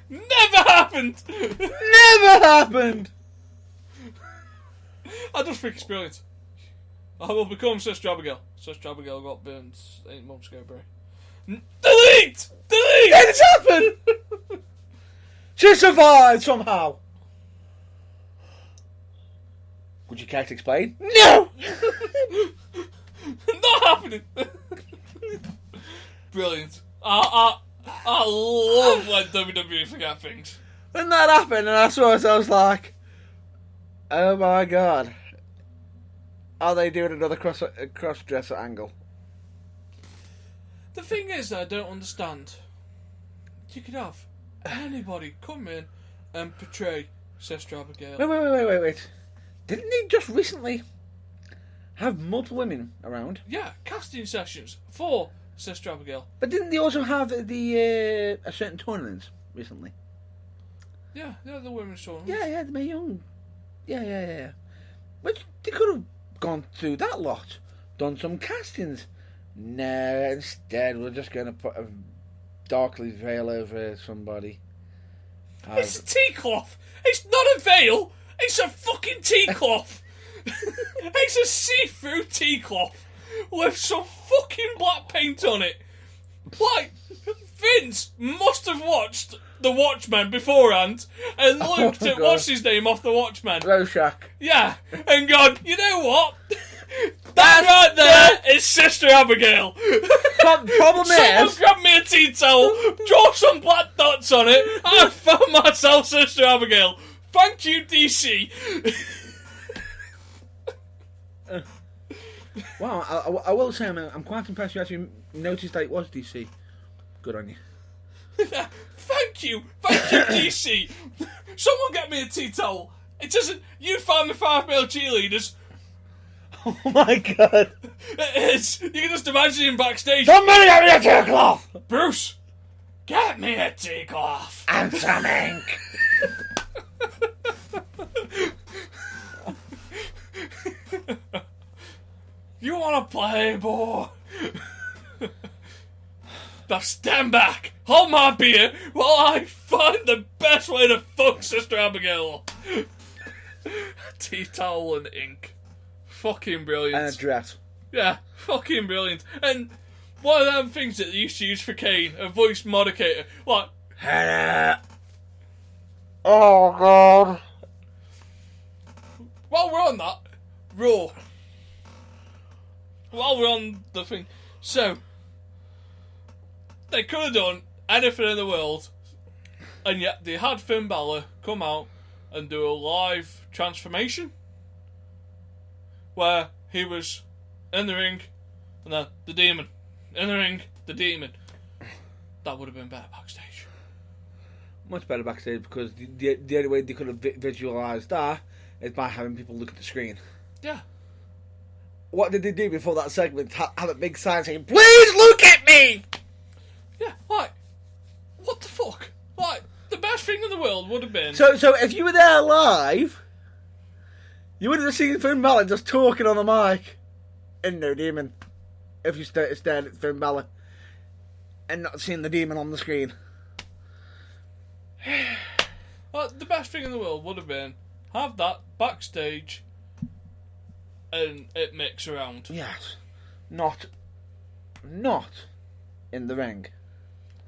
Never happened! Never happened! I just think it's brilliant. I will become Sister Abigail. Sister Abigail got burnt 8 months ago, bro. Delete! Delete! It's happened! She survived somehow! Would you care to explain? No! Not happening! Brilliant. I love when WWE forget things. When that happened and I saw it, I was like, oh my god. Are they doing another cross-dresser angle? The thing is that I don't understand. You could have anybody come in and portray Sister Abigail. Wait. Didn't they just recently have multiple women around? Yeah, casting sessions for Sister Abigail. But didn't they also have a certain tournament recently? Yeah, the women's tournament. Yeah, the Mae Young. Yeah. But they could have gone through that lot, done some castings. No, instead we're just going to put a darkly veil over somebody. It's a tea cloth. It's not a veil. It's a fucking tea cloth. It's a see-through tea cloth with some fucking black paint on it. Like, Vince must have watched The Watchmen beforehand and looked at what's his name off The Watchmen. Rorschach. Yeah, and gone, you know what? That right there is Sister Abigail. Problem Someone is... grab me a tea towel, draw some black dots on it, I found myself Sister Abigail. Thank you, DC. Wow, I will say I'm quite impressed you actually noticed that it was DC. Good on you. Thank you, DC. Someone get me a tea towel. It isn't, you find me 5 male cheerleaders. Oh my god. It is. You can just imagine him backstage. Somebody get me a tea cloth! Bruce, get me a tea cloth. And some ink. You want to play, boy? Now stand back, hold my beer, while I find the best way to fuck Sister Abigail. Tea towel and ink. Fucking brilliant. And a dress. Yeah, fucking brilliant. And one of them things that they used to use for Kane, a voice modicator. Like, Hello. Oh god. while we're on that, Raw. While we're on the thing. So, they could have done anything in the world, and yet they had Finn Balor come out and do a live transformation where he was in the ring And then the Demon. In the ring, the Demon. That would have been better backstage. Much better backstage, because the only way they could have visualised that is by having people look at the screen. Yeah. What did they do before that segment? Have a big sign saying, "Please look at me!" Yeah, like, what the fuck? Like, the best thing in the world would have been... So if you were there live, you would have seen Finn Balor just talking on the mic. And no Demon. If you stared at Finn Balor. And not seeing the Demon on the screen. Well, the best thing in the world would have been have that backstage and it mix around. Yes. Not in the ring.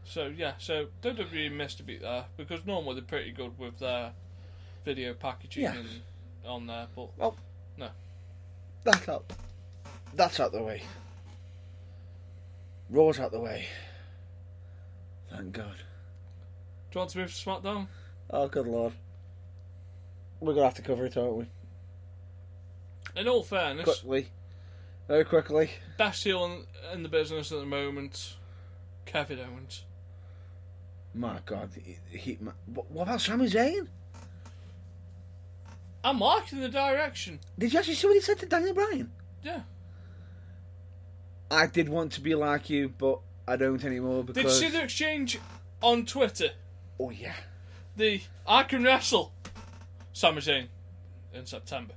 So WWE missed a beat there, because normally they're pretty good with their video packaging Yes. and on there, but Well, no. That's out the way. Raw's out the way. Thank God. Do you want to move to SmackDown? Oh, good Lord. We're going to have to cover it, aren't we? In all fairness, Quickly. Very quickly. best heel in the business at the moment, Kevin Owens. My God. What about Sami Zayn? I'm liking the direction. Did you actually see what he said to Daniel Bryan? Yeah. I did want to be like you, but I don't anymore because... Did you see the exchange on Twitter? Oh, yeah. I can wrestle Sami Zayn in September.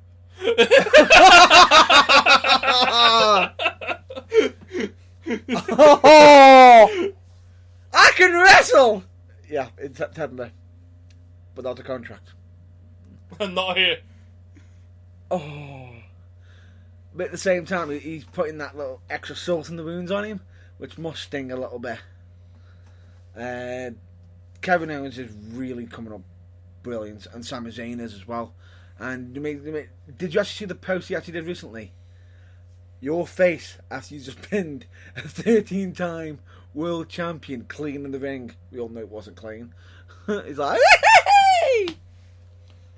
Oh, I can wrestle! Yeah, in September. Without a contract. I'm not here. Oh. But at the same time, he's putting that little extra salt in the wounds on him, which must sting a little bit. Kevin Owens is really coming up brilliant, and Sami Zayn is as well. And did you actually see the post he actually did recently? Your face after you just pinned a 13-time world champion clean in the ring. We all know it wasn't clean. He's like, hey!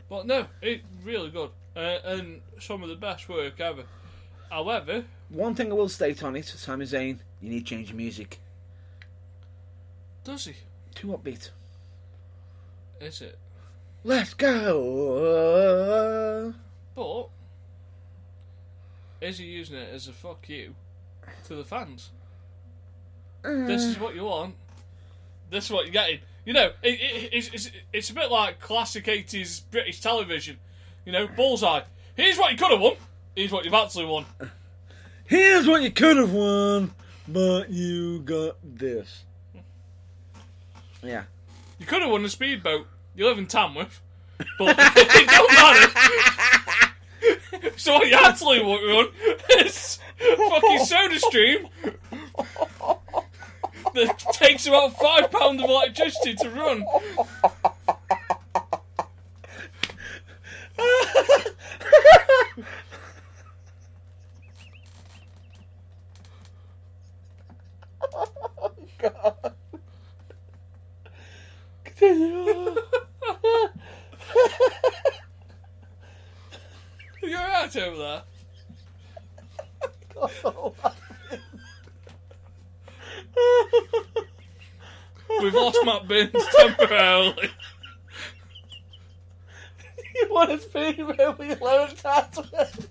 But no, it's really good. And some of the best work ever. However... One thing I will state on it, Sami Zayn, you need to change your music. Does he? Too upbeat. Is it? Let's go! But... is he using it as a fuck you to the fans? This is what you want. This is what you're getting. You know, it's a bit like classic 80s British television. You know, Bullseye. Here's what you could have won. Here's what you've actually won. Here's what you could have won, but you got this. Yeah. You could have won a speedboat. You live in Tamworth. But it don't matter. So what you actually won is a fucking soda stream that takes about £5 of electricity to run. God. Continue. You're right over there. We've lost Matt Burns temporarily. You want to speak about me alone, Tatman?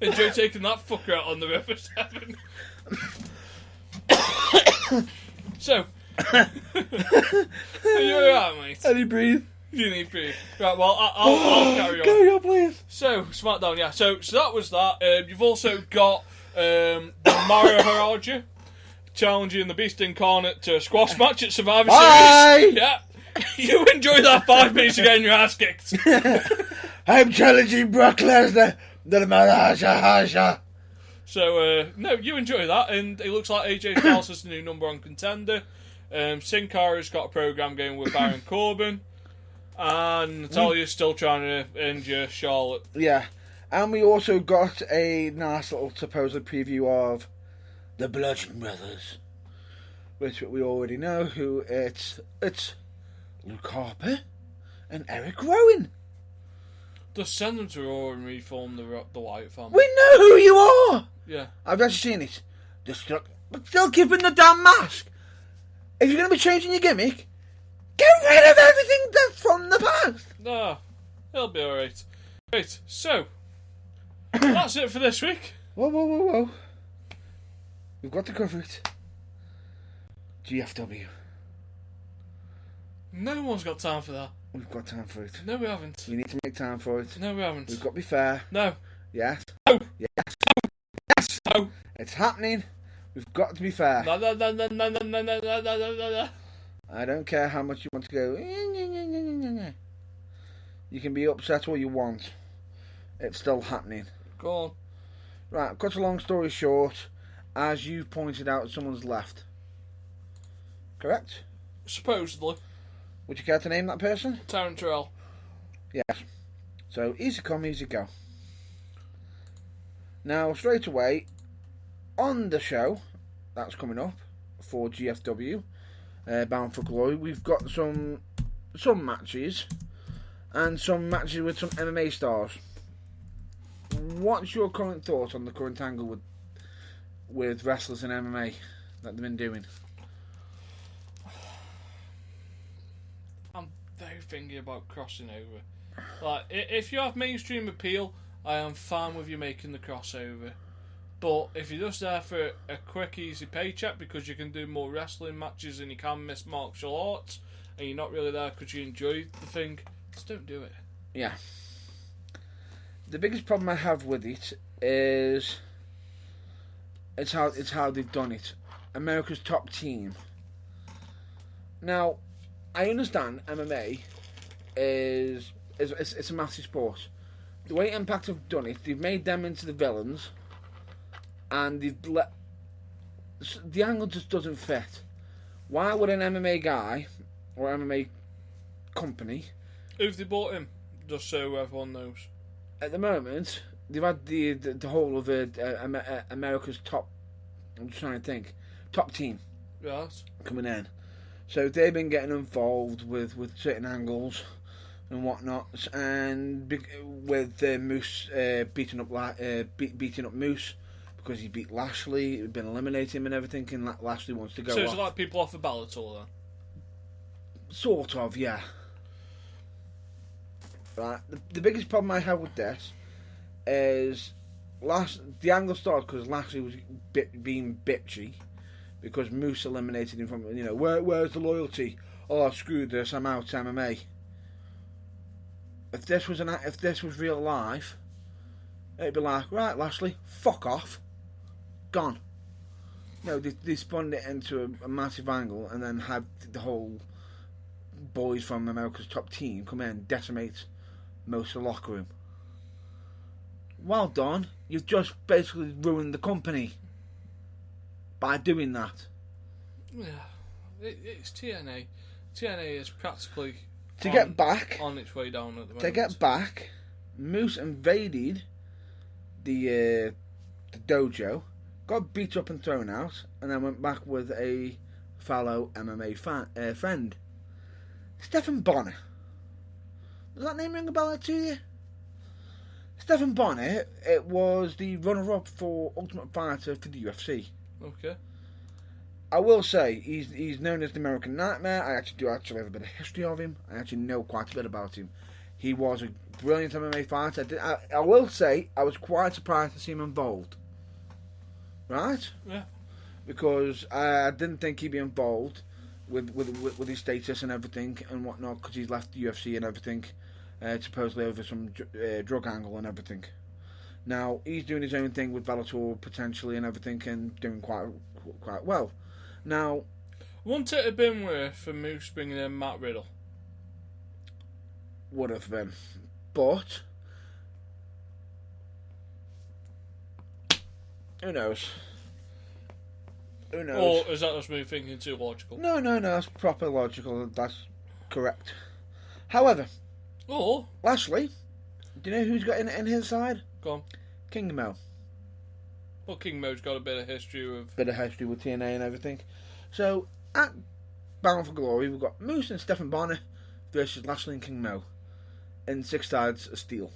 Enjoy taking that fucker out on the River Severn. So, are you alright, mate? I need breathe. You need breathe. Right, well, I'll carry on. Carry on, please. So, SmackDown, yeah. So that was that. You've also got Mario Haraja challenging the Beast Incarnate to a squash match at Survivor Series. Yeah. You enjoy that 5 minutes of getting your ass kicked. I'm challenging Brock Lesnar. So, no, you enjoy that, and it looks like AJ Styles is the new number 1 contender. Sin Cara's got a program going with Baron Corbin, and Natalia's still trying to injure Charlotte. Yeah, and we also got a nice little supposed preview of the Bludgeon Brothers, which we already know who it's Luke Harper and Eric Rowan. Just send them to Raw and reform the Wyatt family. We know who you are! Yeah. I've actually seen it. But still keeping the damn mask. If you're going to be changing your gimmick, get rid of everything that's from the past. No, it'll be alright. Right, so, that's it for this week. Whoa. We've got to cover it. GFW. No one's got time for that. We've got time for it. No, we haven't. We need to make time for it. No, we haven't. We've got to be fair. No. Yes. No. Yes. Yes. No. It's happening. We've got to be fair. No. I don't care how much you want to go. You can be upset all you want. It's still happening. Go on. Right, cut a long story short, as you pointed out, someone's left. Correct? Supposedly. Would you care to name that person? Taryn Terrell. Yes. So, easy come, easy go. Now, straight away, on the show that's coming up for GFW, Bound for Glory, we've got some matches, and some matches with some MMA stars. What's your current thoughts on the current angle with wrestlers in MMA that they've been doing? I'm very thinking about crossing over. Like, if you have mainstream appeal, I am fine with you making the crossover. But if you're just there for a quick, easy paycheck because you can do more wrestling matches and you can miss martial arts, and you're not really there because you enjoy the thing, just don't do it. Yeah. The biggest problem I have with it is it's how they've done it. America's Top Team. Now, I understand MMA is a massive sport. The way Impact have done it, they've made them into the villains, and they've let the angle just doesn't fit. Why would an MMA guy or MMA company? Who've they bought him? Just so everyone knows. At the moment, they've had the whole of America's top. I'm just trying to think. Top Team. Right. Coming in, so they've been getting involved with certain angles and whatnot, and with Moose beating up Moose because he beat Lashley, been eliminating him and everything, and Lashley wants to go. So it's off. like people off the Bellator then. Sort of, yeah. Right. The biggest problem I have with this is the angle started because Lashley was being bitchy because Moose eliminated him from, where's the loyalty? Oh, screw this, I'm out MMA. If this was real life, it'd be like, right, Lashley, fuck off, gone. No, they spun it into a massive angle and then had the whole boys from America's Top Team come in and decimate most of the locker room. Well done. You've just basically ruined the company by doing that. Yeah, it's TNA. TNA is practically Get back on its way down at the moment. To get back, Moose invaded the dojo, got beat up and thrown out, and then went back with a fellow MMA friend, Stephen Bonner. Does that name ring a bell to you? Stephen Bonner, it was the runner-up for Ultimate Fighter for the UFC. Okay. I will say, he's known as the American Nightmare. I actually have a bit of history of him. I actually know quite a bit about him. He was a brilliant MMA fighter. I will say, I was quite surprised to see him involved. Right? Yeah. Because I didn't think he'd be involved with his status and everything and whatnot, because he's left the UFC and everything, supposedly over some drug angle and everything. Now, he's doing his own thing with Bellator potentially and everything, and doing quite well. Now, wouldn't it have been worth for Moose bringing in Matt Riddle? Would have been, but who knows? Who knows? Or is that just me thinking too logical? No, that's proper logical. That's correct. However, Lashley, do you know who's got in his side? Go on. King Mo. Well, King Mo's got a bit of history with TNA and everything. So, at Bound for Glory, we've got Moose and Stephen Bonner versus Lashley and King Mo. and 6 sides of steel.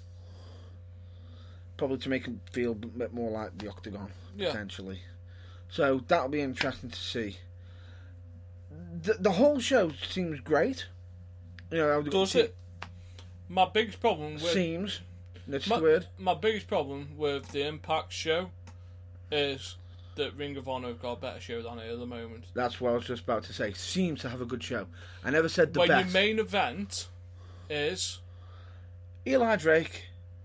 Probably to make him feel a bit more like the Octagon, potentially. So that'll be interesting to see. The whole show seems great. You know, does it? My biggest problem with seems. That's the word. My biggest problem with the Impact show is that Ring of Honor have got a better show than it at the moment. That's what I was just about to say. Seems to have a good show. I never said the when best. Your main event is Eli Drake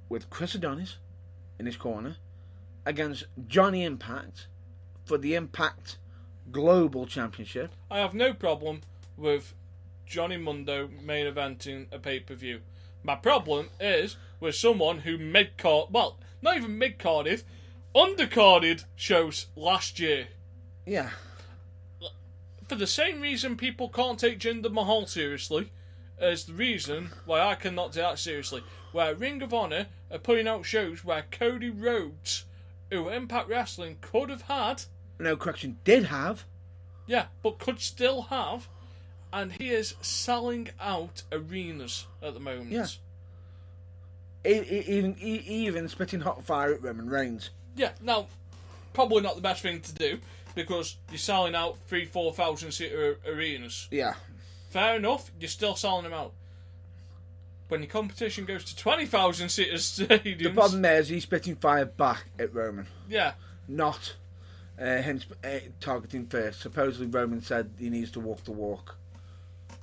with Chris Adonis in his corner against Johnny Impact for the Impact Global Championship. I have no problem with Johnny Mundo main eventing a pay-per-view. My problem is with someone who not even mid-carded, undercarded shows last year. Yeah. For the same reason people can't take Jinder Mahal seriously as the reason why I cannot take that seriously. Where Ring of Honor are putting out shows where Cody Rhodes, who Impact Wrestling could have had... No, correction, did have. Yeah, but could still have. And he is selling out arenas at the moment. Yeah. Even spitting hot fire at Roman Reigns. Yeah, now, probably not the best thing to do, because you're selling out 3,000-4,000 seater arenas. Yeah. Fair enough, you're still selling them out. When your competition goes to 20,000 seater stadiums... The problem is he's spitting fire back at Roman. Yeah. Not him targeting first. Supposedly Roman said he needs to walk the walk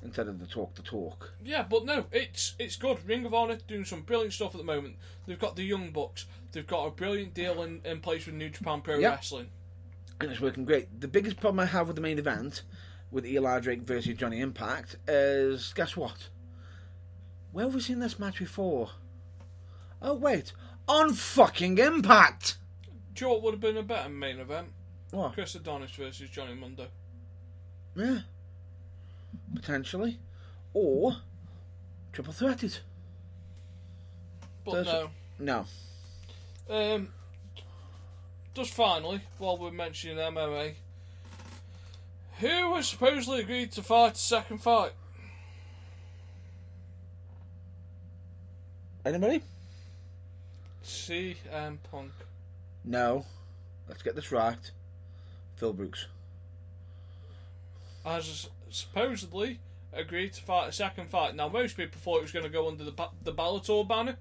instead of the talk. Yeah, but no, it's good. Ring of Honor doing some brilliant stuff at the moment. They've got the Young Bucks. They've got a brilliant deal in place with New Japan Pro Wrestling. And it's working great. The biggest problem I have with the main event, with Eli Drake versus Johnny Impact, is, guess what? Where have we seen this match before? Oh, wait. On fucking Impact! Do you know what would have been a better main event? What? Chris Adonis versus Johnny Mundo. Yeah. Potentially. Or triple threated. But no. Just finally, while we're mentioning MMA, who has supposedly agreed to fight a second fight? Anybody? CM Punk. No. Let's get this right. Phil Brooks. Has supposedly agreed to fight a second fight. Now, most people thought it was going to go under the Bellator banner.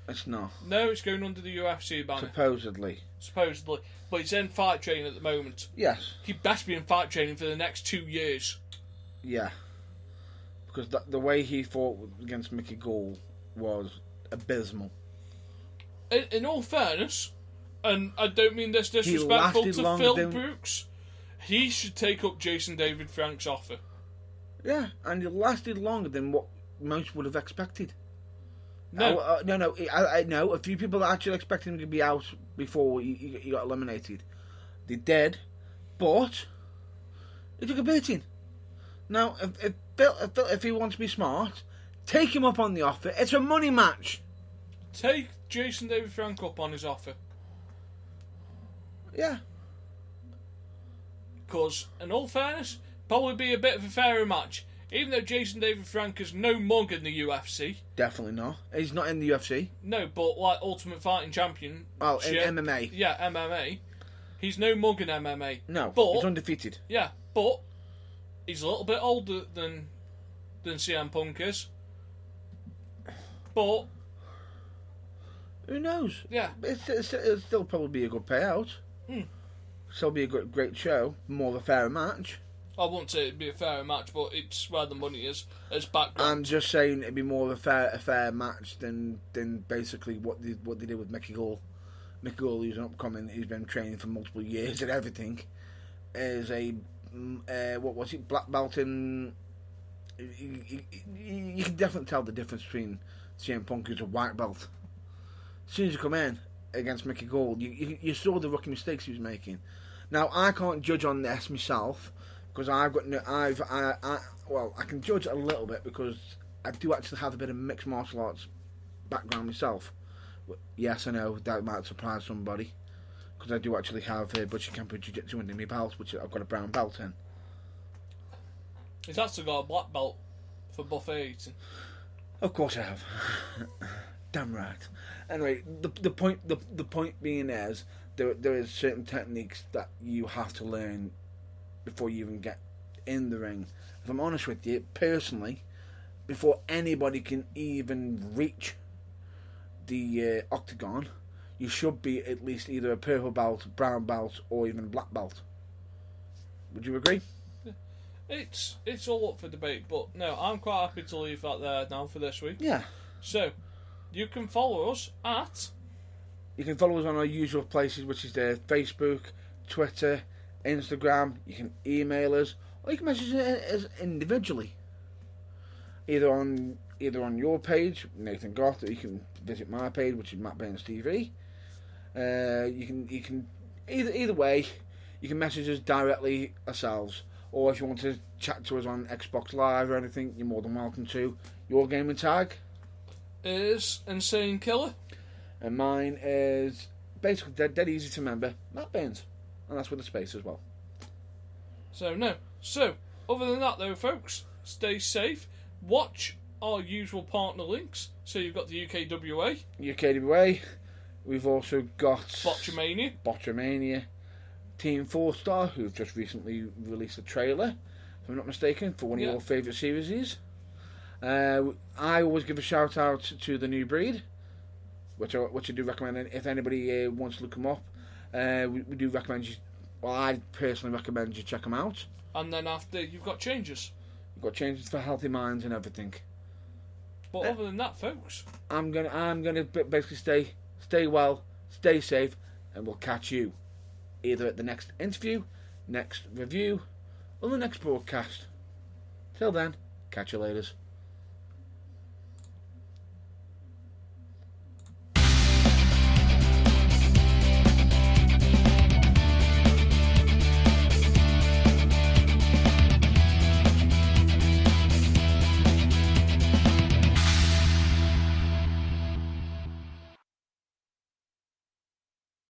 It's not. No, it's going under the UFC banner. Supposedly. But he's in fight training at the moment. Yes. He best be in fight training for the next 2 years. Yeah. Because the way he fought against Mickey Gall was abysmal. In all fairness, and I don't mean this disrespectful to Phil Brooks, he should take up Jason David Frank's offer. Yeah, and it lasted longer than what most would have expected. No. I know a few people actually expected him to be out before he got eliminated. They did, but he took a beating. Now, if he wants to be smart, take him up on the offer. It's a money match. Take Jason David Frank up on his offer. Yeah. Because, in all fairness, probably be a bit of a fairer match. Even though Jason David Frank is no mug in the UFC. Definitely not. He's not in the UFC. No, but like Ultimate Fighting Champion. Oh, in MMA. Yeah, MMA. He's no mug in MMA. No, but he's undefeated. Yeah, but he's a little bit older than CM Punk is. But who knows? Yeah. It'll still probably be a good payout. Still be a great show. More of a fairer match. I wouldn't say it'd be a fair match, but it's where the money is as background. I'm just saying it'd be more of a fair match than basically what they did with Mickey Gall. Mickey Gall, who's an upcoming, who's been training for multiple years and everything, is a what was it, black belt in. You can definitely tell the difference between CM Punk, who's a white belt. As soon as you come in against Mickey Gall, you saw the rookie mistakes he was making. Now I can't judge on this myself. Because I can judge a little bit because I do actually have a bit of mixed martial arts background myself. Yes, I know that might surprise somebody because I do actually have Butcher Camper Jiu-Jitsu under my belt, which I've got a brown belt in. He's actually got a black belt for buffet eating. Of course I have. Damn right. Anyway, the point being is there is certain techniques that you have to learn before you even get in the ring. If I'm honest with you, personally, before anybody can even reach the octagon, you should be at least either a purple belt, brown belt, or even black belt. Would you agree? It's all up for debate, but no, I'm quite happy to leave that there now for this week. Yeah. So, you can follow us at... You can follow us on our usual places, which is Facebook, Twitter, Instagram. You can email us, or you can message us individually. Either on your page, Nathan Goth, or you can visit my page, which is Matt Burns TV. You can either way, you can message us directly ourselves, or if you want to chat to us on Xbox Live or anything, you're more than welcome to. Your gaming tag is Insane Killer, and mine is basically dead easy to remember, Matt Burns, and that's with a space as well. So other than that though, folks, stay safe. Watch our usual partner links. So you've got the UKWA. We've also got Botchamania, Team 4-Star, who've just recently released a trailer, if I'm not mistaken, for one of your favourite series. I always give a shout out to The New Breed, which I do recommend. If anybody wants to look them up, we do recommend you. Well, I personally recommend you check them out. And then after, you've got changes. You've got changes for healthy minds and everything. But other than that, folks, I'm gonna basically stay well, stay safe, and we'll catch you either at the next interview, next review, or the next broadcast. Till then, catch you later.